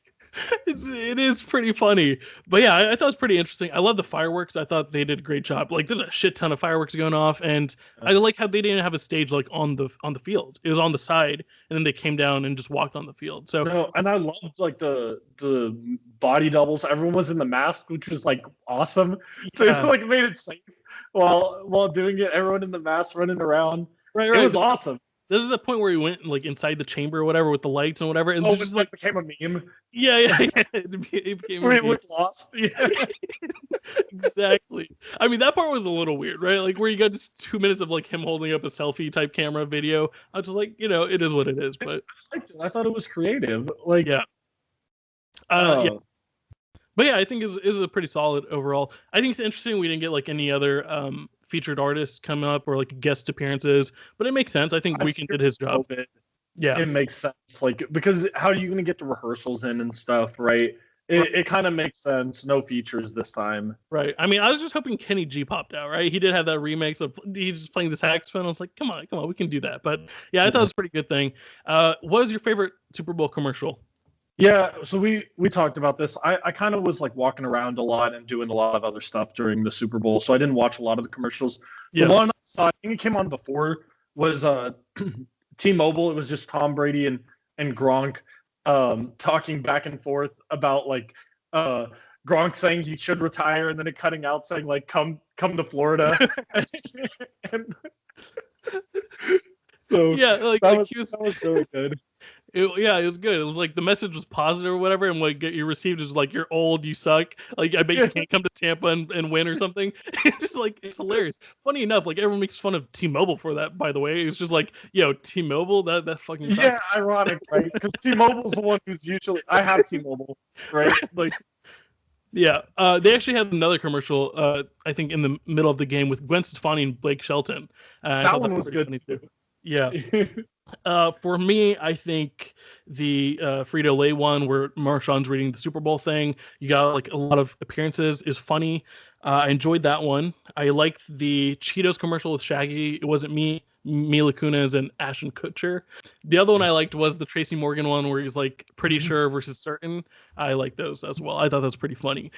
it is pretty funny. But yeah, I thought it was pretty interesting. I love the fireworks. I thought they did a great job. Like there's a shit ton of fireworks going off, and I like how they didn't have a stage like on the field. It was on the side, and then they came down and just walked on the field. So and I loved like the body doubles. Everyone was in the mask, which was like awesome. So it like made it safe while doing it. Everyone in the mask running around. Right. It was awesome. this is the point where he went like inside the chamber or whatever with the lights and whatever. And just like became a meme. Yeah. It became where he looked lost. Yeah. Exactly. I mean, that part was a little weird, right? Like where you got just 2 minutes of like him holding up a selfie type camera video. I was just like, it is what it is. But I thought it was creative. Like, yeah. Yeah. But yeah, I think is a pretty solid overall. I think it's interesting we didn't get like any other featured artists come up or like guest appearances, but it makes sense. I think Weeknd did his job. Yeah, it makes sense. Like, because how are you going to get the rehearsals in and stuff, right? It kind of makes sense. No features this time. Right. I mean, I was just hoping Kenny G popped out, right? He did have that remix of he's just playing the saxophone. I was like, come on, we can do that. But yeah, I thought it was a pretty good thing. What was your favorite Super Bowl commercial? Yeah, so we talked about this. I kind of was like walking around a lot and doing a lot of other stuff during the Super Bowl, so I didn't watch a lot of the commercials. The one I saw, I think it came on before, was T-Mobile. It was just Tom Brady and Gronk talking back and forth about like Gronk saying he should retire, and then it cutting out saying like come to Florida. And so yeah, like that was really good. It was good. It was like the message was positive or whatever, and like you received is like you're old, you suck. Like I bet you can't come to Tampa and win or something. It's just like it's hilarious. Funny enough, like everyone makes fun of T-Mobile for that. By the way, it's just like T-Mobile that fucking sucks. Yeah, ironic, right? Because T-Mobile's the one who's usually I have T-Mobile, right? Like. Yeah, they actually had another commercial. I think in the middle of the game with Gwen Stefani and Blake Shelton. That one was good too. Yeah. For me, I think the Frito-Lay one where Marshawn's reading the Super Bowl thing, you got like a lot of appearances, is funny. I enjoyed that one. I liked the Cheetos commercial with Shaggy. It wasn't me, Mila Kunis, and Ashton Kutcher. The other one I liked was the Tracy Morgan one where he's like pretty sure versus certain. I like those as well. I thought that was pretty funny.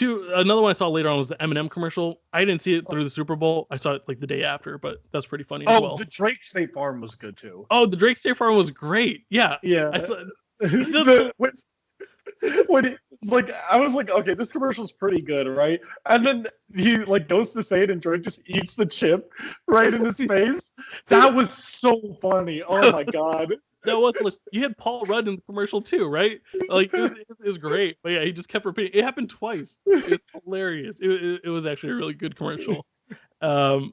Another one I saw later on was the Eminem commercial. I didn't see it through the Super Bowl. I saw it like the day after, but that's pretty funny as well. Oh, the Drake State Farm was good too. Oh, the Drake State Farm was great. Yeah. I saw I was like, okay, this commercial's pretty good, right? And then he like goes to say it, and Drake just eats the chip right in his face. That was so funny. Oh my god. That was you had Paul Rudd in the commercial too, right? Like it was great, but yeah, he just kept repeating. It happened twice. It was hilarious. It was actually a really good commercial. Well,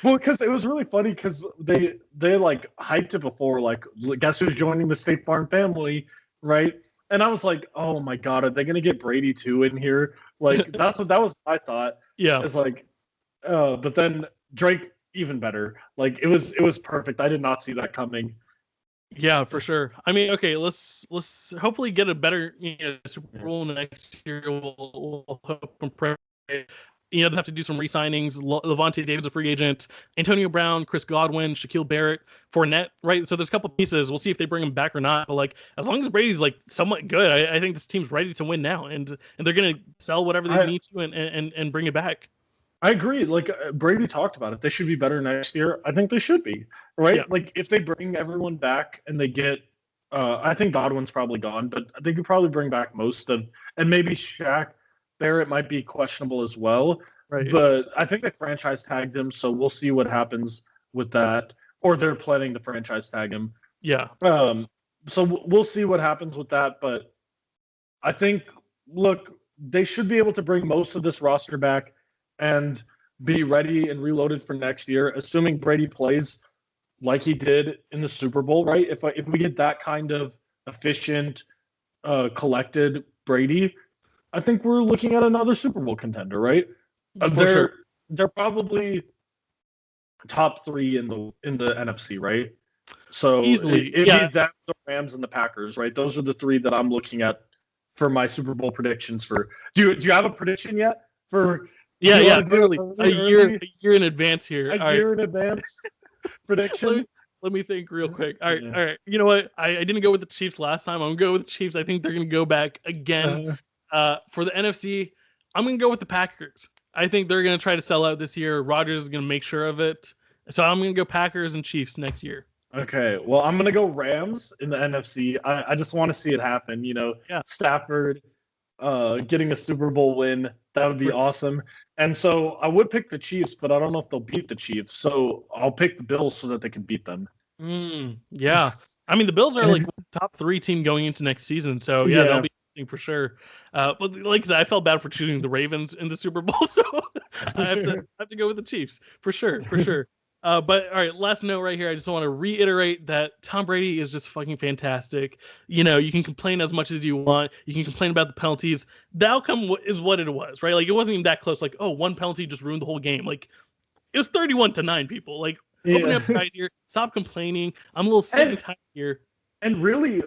because it was really funny because they like hyped it before, like guess who's joining the State Farm family, right? And I was like, oh my god, are they gonna get Brady too in here? Like that was my thought. Yeah, it's like, but then Drake even better. Like it was perfect. I did not see that coming. Yeah, for sure. I mean, okay, let's hopefully get a better Super Bowl next year. We'll hope and pray. They have to do some re-signings. Levante David's a free agent. Antonio Brown, Chris Godwin, Shaquille Barrett, Fournette, right? So there's a couple pieces. We'll see if they bring him back or not. But like, as long as Brady's like somewhat good, I think this team's ready to win now, and they're gonna sell whatever they need to and bring it back. I agree. Like Brady talked about it. They should be better next year. I think they should be, right? Yeah. Like if they bring everyone back and they get, I think Godwin's probably gone, but they could probably bring back most of, and maybe Shaq Barrett might be questionable as well. Right. But I think they franchise tagged him, so we'll see what happens with that. Or they're planning to franchise tag him. Yeah. So we'll see what happens with that. But I think, look, they should be able to bring most of this roster back and be ready and reloaded for next year, assuming Brady plays like he did in the Super Bowl, right? If we get that kind of efficient, collected Brady, I think we're looking at another Super Bowl contender, right? They're probably top 3 in the NFC, right? So easily, that the Rams and the Packers, right? Those are the 3 that I'm looking at for my Super Bowl predictions. For do you have a prediction yet for? Yeah, clearly a year in advance here. A year in advance prediction. Let me think real quick. All right. You know what? I didn't go with the Chiefs last time. I'm gonna go with the Chiefs. I think they're gonna go back again. For the NFC, I'm gonna go with the Packers. I think they're gonna try to sell out this year. Rodgers is gonna make sure of it. So I'm gonna go Packers and Chiefs next year. Okay. Well, I'm gonna go Rams in the NFC. I just want to see it happen. Stafford getting a Super Bowl win. That would be awesome. And so I would pick the Chiefs, but I don't know if they'll beat the Chiefs. So I'll pick the Bills so that they can beat them. Yeah. I mean, the Bills are like top 3 team going into next season. So yeah, that'll be interesting for sure. But like I said, I felt bad for choosing the Ravens in the Super Bowl. So I have to go with the Chiefs for sure. But all right, last note right here. I just want to reiterate that Tom Brady is just fucking fantastic. You know, you can complain as much as you want. You can complain about the penalties. The outcome is what it was, right? Like, it wasn't even that close. Like, oh, one penalty just ruined the whole game. Like, it was 31-9, people. Like, open up your eyes here. Stop complaining. I'm a little sick and tired here. And really,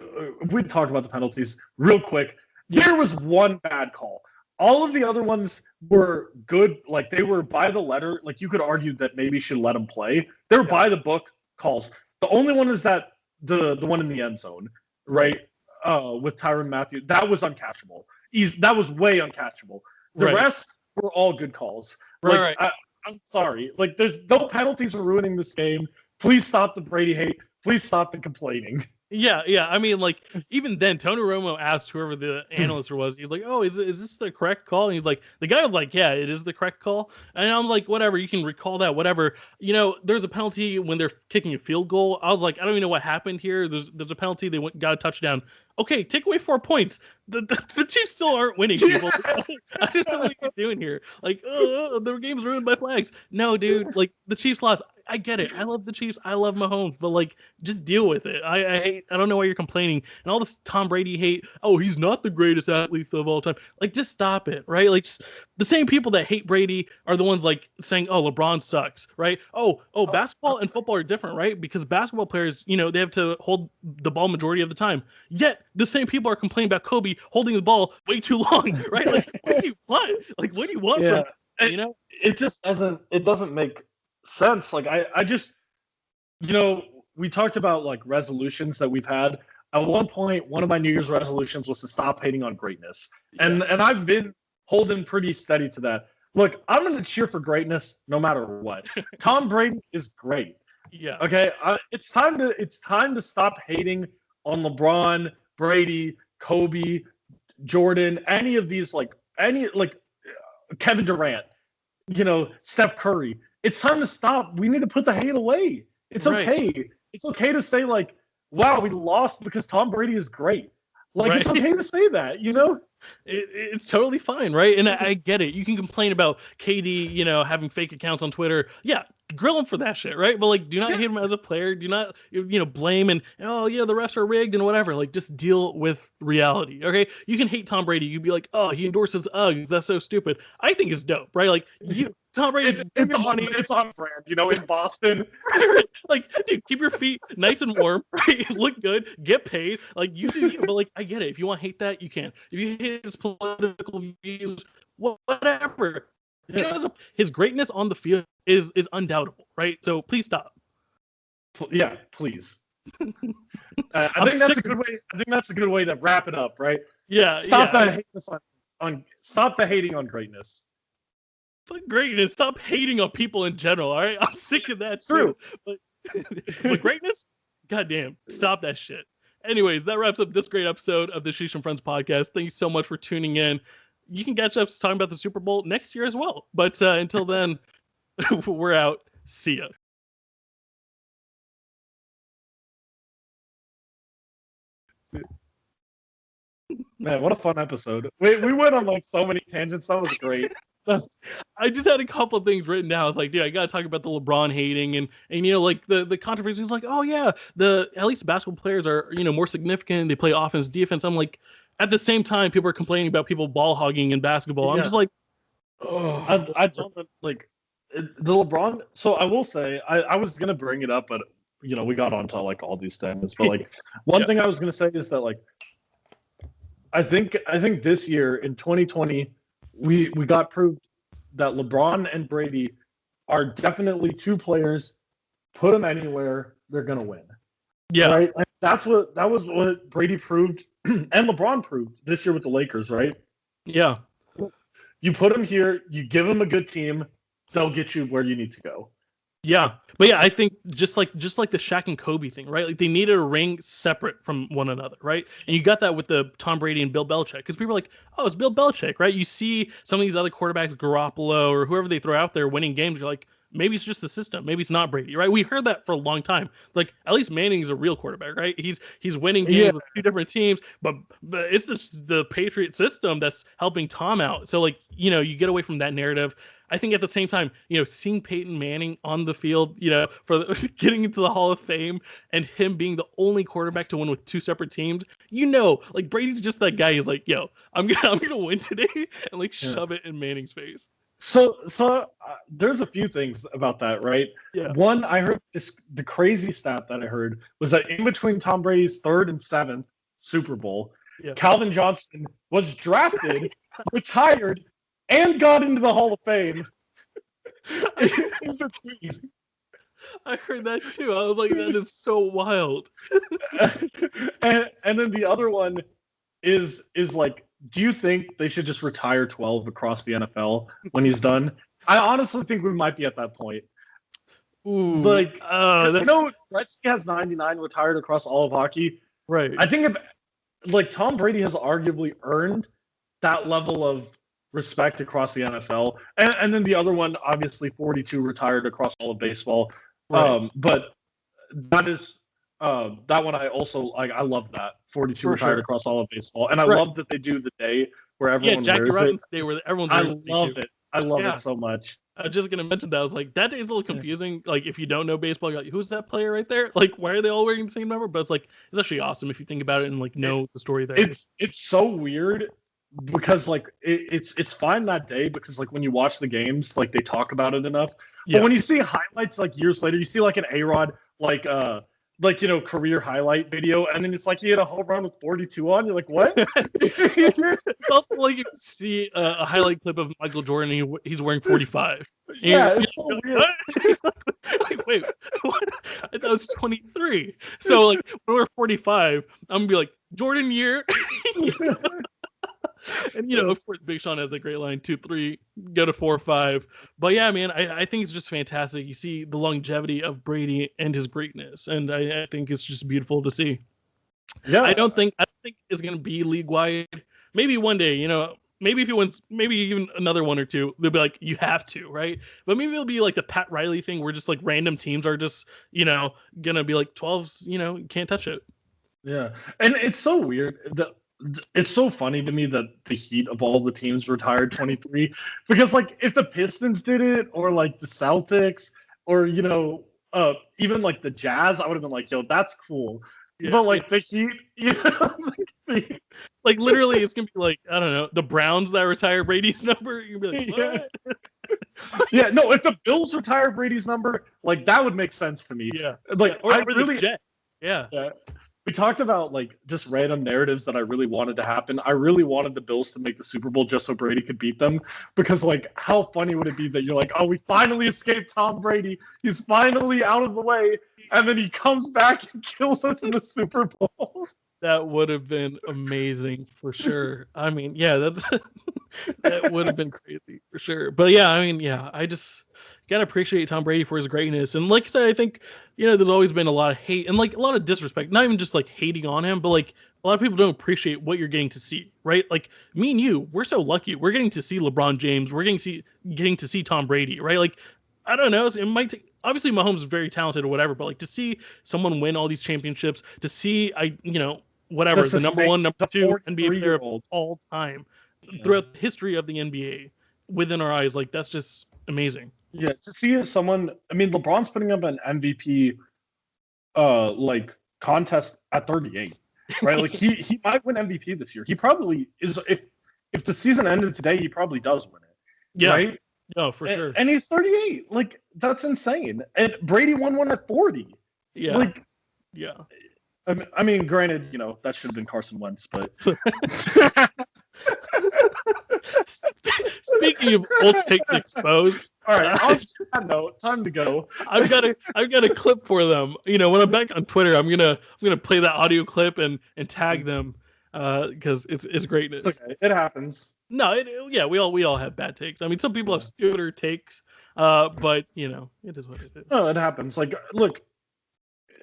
we talk about the penalties real quick. There was one bad call. All of the other ones were good. Like, they were by the letter. Like, you could argue that maybe you should let them play. They were by the book calls. The only one is that the one in the end zone, right? With Tyrann Mathieu. That was uncatchable. That was way uncatchable. The rest were all good calls. Like, I'm sorry. Like, there's no penalties for ruining this game. Please stop the Brady hate. Please stop the complaining. Yeah. I mean, like, even then, Tony Romo asked whoever the analyst was. He was like, "Oh, is this the correct call?" And he's like, the guy was like, "Yeah, it is the correct call." And I'm like, "Whatever, you can recall that, whatever." You know, there's a penalty when they're kicking a field goal. I was like, I don't even know what happened here. There's a penalty. They got a touchdown. Okay, take away 4 points. The Chiefs still aren't winning, people. I don't know what you're doing here. Like, the game's ruined by flags. No, dude. Like, the Chiefs lost. I get it. I love the Chiefs. I love Mahomes, but like, just deal with it. I don't know why you're complaining. And all this Tom Brady hate. Oh, he's not the greatest athlete of all time. Like, just stop it, right? Like, just, the same people that hate Brady are the ones like saying, "Oh, LeBron sucks," right? Oh, basketball and football are different, right? Because basketball players, you know, they have to hold the ball majority of the time. Yet the same people are complaining about Kobe holding the ball way too long, right? Like, what do you want? Like, what do you want from, you know? It just doesn't make sense. Like, I just, you know, we talked about like resolutions that we've had. At one point, one of my New Year's resolutions was to stop hating on greatness. And I've been holding pretty steady to that. Look, I'm going to cheer for greatness no matter what. Tom Brady is great. Yeah. Okay. It's time to stop hating on LeBron, Brady, Kobe, Jordan, any of these, Kevin Durant, you know, Steph Curry. It's time to stop. We need to put the hate away. It's okay. It's okay to say, like, wow, we lost because Tom Brady is great. Like, it's okay to say that, you know? It's totally fine, right? And I get it. You can complain about KD, you know, having fake accounts on Twitter. Yeah, grill him for that shit, right? But like, do not hate him as a player. Do not, you know, blame and, oh yeah, the refs are rigged and whatever. Like, just deal with reality, okay? You can hate Tom Brady. You'd be like, oh, he endorses Uggs. That's so stupid. I think it's dope, right? Like, Tom Brady, it's on brand, you know, in Boston. Like, dude, keep your feet nice and warm, right? Look good, get paid. Like, you do you, but like, I get it. If you want to hate that, you can. If you hate his political views, whatever. You know, his greatness on the field is undoubtedable, right? So please stop. Yeah, please. I think that's a good way. I think that's a good way to wrap it up, right? Yeah. Stop stop the hating on greatness. But greatness, stop hating on people in general. All right, I'm sick of that too. But greatness, goddamn, stop that shit. Anyways, that wraps up this great episode of the Ashish and Friends podcast. Thank you so much for tuning in. You can catch us talking about the Super Bowl next year as well. But until then, we're out. See ya. Man, what a fun episode. We went on like so many tangents. That was great. I just had a couple of things written down. I was like, dude, I gotta talk about the LeBron hating and you know, like the controversy is like, oh yeah, at least basketball players are, you know, more significant. They play offense, defense. I'm like, at the same time, people are complaining about people ball hogging in basketball. I'm just like, oh, I don't like the LeBron. So I will say, I was gonna bring it up, but you know, we got onto like all these things. But like one thing I was gonna say is that like I think this year in 2020 we got proved that LeBron and Brady are definitely two players. Put them anywhere, they're gonna win. Yeah, right. Like, that was what Brady proved and LeBron proved this year with the Lakers, right? Yeah. You put them here, you give them a good team, they'll get you where you need to go. Yeah, but yeah, I think just like the Shaq and Kobe thing, right? Like they needed a ring separate from one another, right? And you got that with the Tom Brady and Bill Belichick because people are like, oh, it's Bill Belichick, right? You see some of these other quarterbacks, Garoppolo or whoever they throw out there winning games, you're like, maybe it's just the system, maybe it's not Brady, right? We heard that for a long time. Like at least Manning's a real quarterback, right? He's winning games with two different teams, but it's the Patriot system that's helping Tom out. So like you get away from that narrative. I think at the same time, seeing Peyton Manning on the field, for getting into the Hall of Fame and him being the only quarterback to win with two separate teams, like Brady's just that guy. He's like, yo, I'm gonna win today, and like shove it in Manning's face. So there's a few things about that, right? Yeah. One, I heard the crazy stat that I heard was that in between Tom Brady's 3rd and 7th Super Bowl, Calvin Johnson was drafted, retired, and got into the Hall of Fame in between. I heard that too. I was like, that is so wild. and then the other one is like, do you think they should just retire 12 across the NFL when he's done? I honestly think we might be at that point. Ooh, like, Gretzky has 99 retired across all of hockey. Right. I think like Tom Brady has arguably earned that level of respect across the NFL. And then the other one, obviously 42 retired across all of baseball. Right. But that is that one I also like. I love that 42 retired across all of baseball, and I love that they do the day where everyone Jackie wears Robinson Day where everyone's. I love it. I love it so much. I was just gonna mention that. I was like, that day's a little confusing. Like, if you don't know baseball, you're like, who's that player right there? Like, why are they all wearing the same number? But it's like, it's actually awesome if you think about it and like know the story there. It's so weird because like it's fine that day because like when you watch the games, like they talk about it enough. But when you see highlights like years later, you see like an A-Rod career highlight video, and then it's like he had a home run with 42 on. You're like, what? It's also like you see a highlight clip of Michael Jordan, and he's wearing 45. Yeah, it's so weird. Like, wait, what? I thought it was 23. So like when we're 45, I'm gonna be like, Jordan year. And of course, Big Sean has a great line: 2-3, go to 4-5. But yeah, man, I think it's just fantastic. You see the longevity of Brady and his greatness, and I think it's just beautiful to see. Yeah, I don't think it's gonna be league wide. Maybe one day, maybe if he wins, maybe even another one or two, they'll be like, you have to, right? But maybe it'll be like the Pat Riley thing, where just like random teams are just, gonna be like 12s, you can't touch it. Yeah, and it's so weird. It's so funny to me that the Heat of all the teams retired 23 because like if the Pistons did it or like the Celtics or even like the Jazz, I would have been like, yo, that's cool. Yeah, but like the Heat, like literally it's gonna be like, I don't know, the Browns that retire Brady's number. You're gonna be like, what? Yeah, no, if the Bills retire Brady's number, like that would make sense to me. Yeah. Like or the Jets. Yeah. We talked about like just random narratives that I really wanted to happen. I really wanted the Bills to make the Super Bowl just so Brady could beat them because like how funny would it be that you're like, oh, we finally escaped Tom Brady. He's finally out of the way. And then he comes back and kills us in the Super Bowl. That would have been amazing for sure. I mean, yeah, that would have been crazy for sure. But yeah, I mean, yeah, I just gotta appreciate Tom Brady for his greatness. And like I said, I think there's always been a lot of hate and like a lot of disrespect. Not even just like hating on him, but like a lot of people don't appreciate what you're getting to see, right? Like me and you, we're so lucky. We're getting to see LeBron James. We're getting to see Tom Brady, right? Like I don't know. It might take. Obviously, Mahomes is very talented or whatever, but like to see someone win all these championships, to see whatever the number one, number two NBA player of all time throughout the history of the NBA within our eyes, like that's just amazing. Yeah, to see someone. I mean, LeBron's putting up an MVP, like contest at 38, right? Like he might win MVP this year. He probably is. If the season ended today, he probably does win it. Yeah. Right. No, for sure. And he's 38. Like that's insane. And Brady won one at 40. Yeah. Like, yeah. I mean, granted, that should have been Carson Wentz, but. Speaking of old takes exposed, all right. On that note, time to go. I've got a clip for them. When I'm back on Twitter, I'm gonna play that audio clip and tag them because it's greatness. It's okay. It happens. No, we all have bad takes. I mean, some people have stupider takes, But it is what it is. No, it happens. Like, look,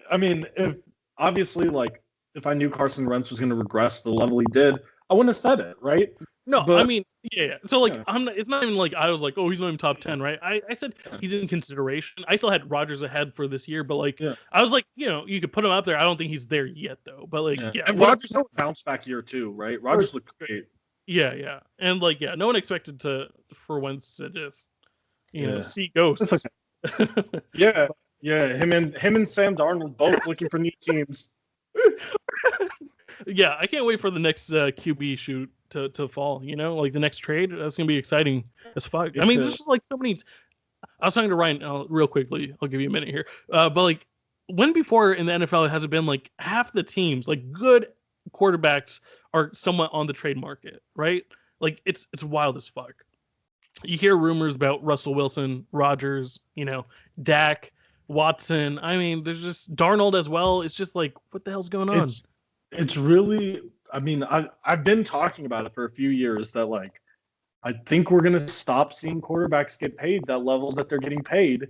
I mean, if I knew Carson Wentz was going to regress the level he did, I wouldn't have said it, right? No, but, I mean, yeah. So like, it's not even like I was like, oh, he's not even top 10, right? I said he's in consideration. I still had Rodgers ahead for this year, but like, I was like, you could put him up there. I don't think he's there yet, though. But like, and Rodgers had a bounce back year too, right? Rodgers looked great. Yeah, and like, no one expected for Wentz to just, see ghosts. yeah. Him and Sam Darnold both looking for new teams. Yeah, I can't wait for the next QB shoot to fall. Like the next trade. That's gonna be exciting as fuck. I mean, there's just like so many. I was talking to Ryan real quickly. I'll give you a minute here. But like, when before in the NFL has it been like half the teams, like good quarterbacks, are somewhat on the trade market, right? Like it's wild as fuck. You hear rumors about Russell Wilson, Rodgers, Dak, Watson. I mean, there's just Darnold as well. It's just like, what the hell's going on? It's really, I mean, I've been talking about it for a few years that like, I think we're gonna stop seeing quarterbacks get paid that level that they're getting paid,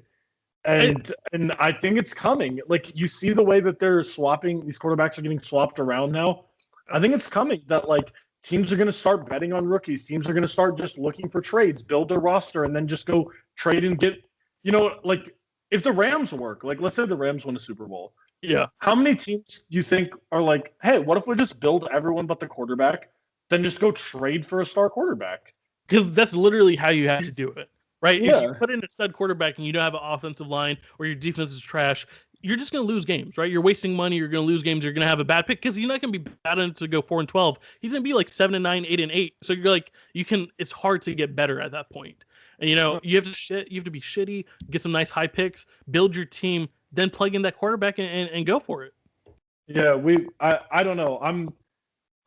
and I think it's coming. Like you see the way that they're swapping; these quarterbacks are getting swapped around now. I think it's coming that like teams are gonna start betting on rookies. Teams are gonna start just looking for trades, build a roster, and then just go trade and get. Like if the Rams work, like let's say the Rams win a Super Bowl. Yeah. How many teams do you think are like, hey, what if we just build everyone but the quarterback, then just go trade for a star quarterback? Because that's literally how you have to do it, right? Yeah. If you put in a stud quarterback and you don't have an offensive line or your defense is trash, you're just going to lose games, right? You're wasting money. You're going to lose games. You're going to have a bad pick because he's not going to be bad enough to go 4-12. He's going to be like 7-9, 8-8. So you're like, it's hard to get better at that point. And you have to be shitty, get some nice high picks, build your team, then plug in that quarterback and go for it. Yeah, I don't know.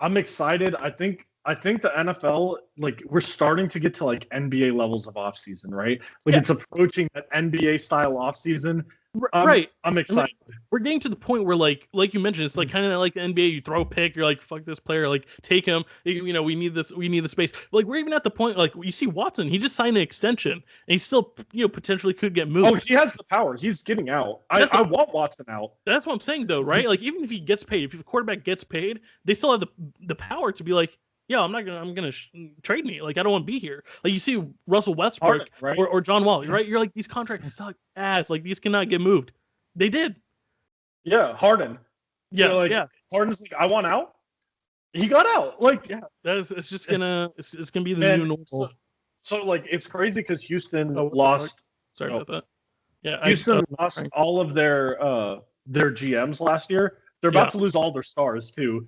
I'm excited. I think the NFL, like we're starting to get to like NBA levels of offseason, right? Like it's approaching that NBA style offseason. Right. I'm excited. We're getting to the point where like you mentioned, it's like kind of like the NBA. You throw a pick, you're like, fuck this player, like take him. We need this. We need the space. Like we're even at the point like you see Watson. He just signed an extension, and he still potentially could get moved. Oh, he has the power. He's getting out. I want Watson out. That's what I'm saying though, right? Like even if he gets paid, if the quarterback gets paid, they still have the power to be like, yeah, I'm gonna trade me. Like I don't want to be here. Like you see Russell Westbrook right? or John Wall, right? You're like these contracts suck ass. Like these cannot get moved. They did. Yeah, Harden. Yeah, Harden's like, I want out. He got out. Like, it's gonna be the new normal. So like, it's crazy because Houston lost. Sorry about that. Yeah, Houston lost all of their GMs last year. They're about to lose all their stars too.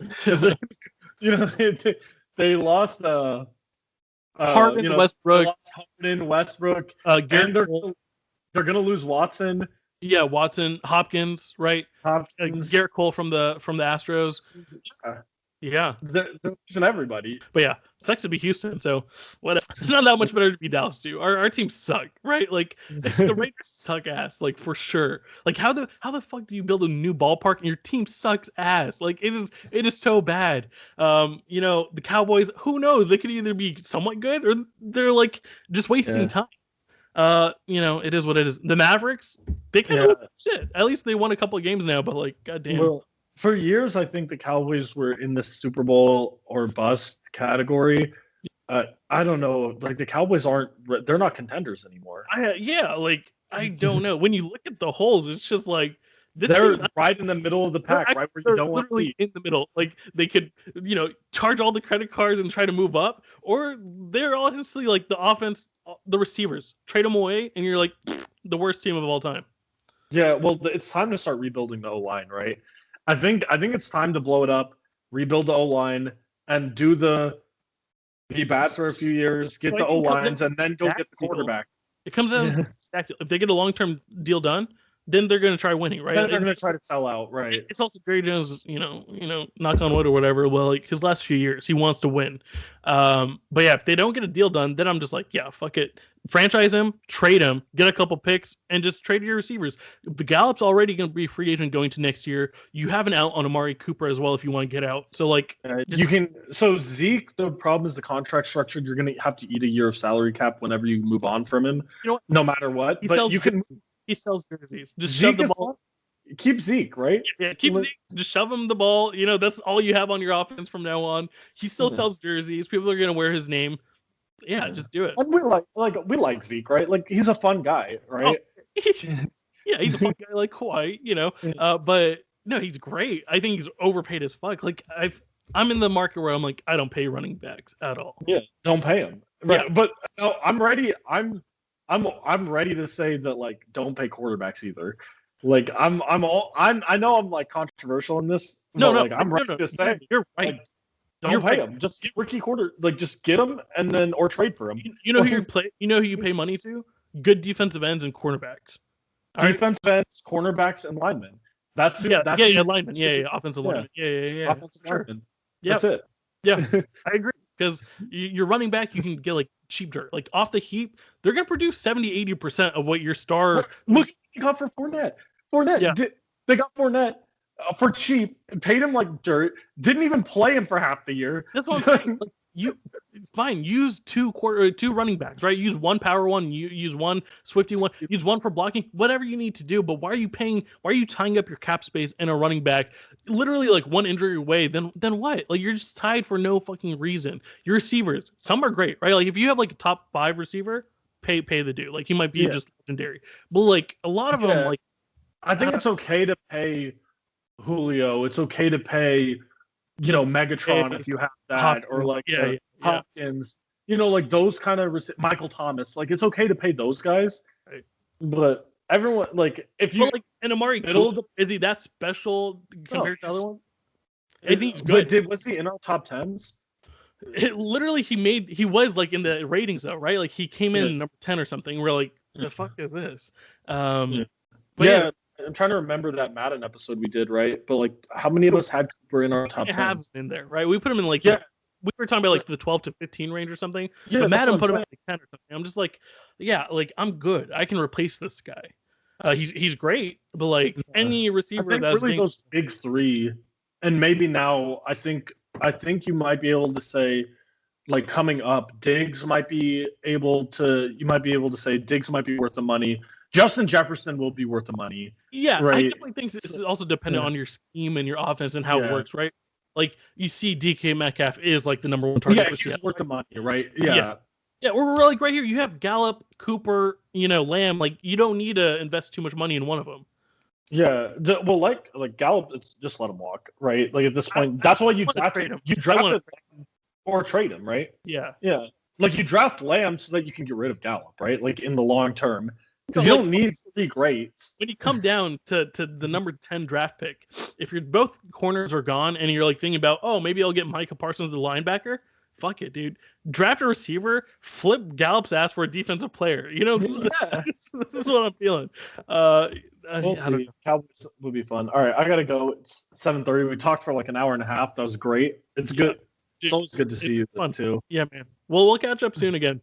They lost Harden, Westbrook. And they're gonna lose Watson. Yeah, Watson, Hopkins, right? Garrett Cole from the Astros. Yeah, they're losing everybody. But yeah, it sucks to be Houston. So what? It's not that much better to be Dallas too. Our team suck, right? Like the Raiders suck ass, like for sure. Like how the fuck do you build a new ballpark and your team sucks ass? Like it is so bad. The Cowboys. Who knows? They could either be somewhat good or they're like just wasting time. It is what it is. The Mavericks, they kind of shit. At least they won a couple of games now, but like, goddamn. Well, for years, I think the Cowboys were in the Super Bowl or bust category. I don't know. Like the Cowboys they're not contenders anymore. I don't know. When you look at the holes, it's just like they're right in the middle of the pack, right where you don't want to be. In the middle. Like they could, charge all the credit cards and try to move up, or they're honestly like the offense, the receivers, trade them away, and you're like the worst team of all time. Yeah, well, it's time to start rebuilding the O-line, right? I think it's time to blow it up, rebuild the O-line, and be bad for a few years, get the O-lines, and then go get the quarterback. It comes out if they get a long-term deal done, then they're going to try winning, right? Then they're going to try to sell out, right? It's also Jerry Jones, knock on wood or whatever. Well, like his last few years, he wants to win. But yeah, if they don't get a deal done, then I'm just like, yeah, fuck it. Franchise him, trade him, get a couple picks, and just trade your receivers. The Gallup's already going to be a free agent going to next year. You have an out on Amari Cooper as well if you want to get out. So like, you can. So Zeke, the problem is the contract structure. You're going to have to eat a year of salary cap whenever you move on from him, no matter what. But you can. He sells jerseys. Just Zeke shove the ball. Keep Zeke, right? Yeah, keep Zeke. Just shove him the ball. That's all you have on your offense from now on. He still sells jerseys. People are gonna wear his name. Yeah, just do it. And we like Zeke, right? Like he's a fun guy, right? Oh, yeah, he's a fun guy like Kawhi, but no, he's great. I think he's overpaid as fuck. Like I'm in the market where I'm like, I don't pay running backs at all. Yeah, don't pay him. Right. Yeah. But no, I'm ready. I'm ready to say that like don't pay quarterbacks either. Like I know I'm like controversial in this. No, like I'm ready to say you're right. Like, don't pay him. Just get rookie just get him and then or trade for him. You know who you pay money to? Good defensive ends and cornerbacks. Defensive ends, cornerbacks, and linemen. That's linemen. Yeah, offensive linemen. Yeah. Offensive linemen. Yeah, that's it. Yeah, I agree. Because you're running back, you can get like cheap dirt. Like off the heap, they're gonna produce 70-80% of what your star. Look, you got for Fournette. They got Fournette for cheap, paid him like dirt, didn't even play him for half the year. That's what I'm saying. Fine, use two running backs, right? Use one power one, use one Swifty one, use one for blocking, whatever you need to do. But why are you tying up your cap space in a running back, literally like one injury away? Then what? Like you're just tied for no fucking reason. Your receivers, some are great, right? Like if you have like a top 5 receiver, pay the dude. Like he might be just legendary. But like a lot of them, like I think it's okay to pay Julio. It's okay to pay Megatron if you have that, Hopkins, or like Hopkins, like those kind of Michael Thomas. Like it's okay to pay those guys, right. But everyone like if you and Amari Cooper, is he that special compared to other ones? I think he's good. But was he in our top 10s? Literally, he was like in the ratings though, right? Like he came in number 10 or something. We're like, the fuck is this? But I'm trying to remember that Madden episode we did, right? But like, how many of us had Cooper in our top 10? Have in there, right? We put him in like we were talking about like the 12 to 15 range or something. Yeah, but Madden put him at like 10 or something. I'm just like, like I'm good. I can replace this guy. He's great, but like any receiver, I think really those big 3, and maybe now I think you might be able to say, like coming up, Diggs might be able to. You might be able to say Diggs might be worth the money. Justin Jefferson will be worth the money. Yeah, right? I definitely think it's also dependent on your scheme and your offense and how it works, right? Like you see, DK Metcalf is like the number 1 target. Yeah, he's worth the money, right? Yeah. We're like right here. You have Gallup, Cooper, Lamb. Like you don't need to invest too much money in one of them. Yeah, like Gallup, it's just let him walk, right? Like at this point, that's why you draft him. You draft him or trade him, right? Yeah. Like you draft Lamb so that you can get rid of Gallup, right? Like in the long term. Because you don't need 3 greats. When you come down to the number 10 draft pick, if you're both corners are gone and you're like thinking about, maybe I'll get Micah Parsons the linebacker, fuck it, dude. Draft a receiver, flip Gallup's ass for a defensive player. This is what I'm feeling. We'll see. Cowboys will be fun. All right, I gotta go. It's 7:30. We talked for like an hour and a half. That was great. It's good. It's always good to see you too. Yeah, man. Well, we'll catch up soon again.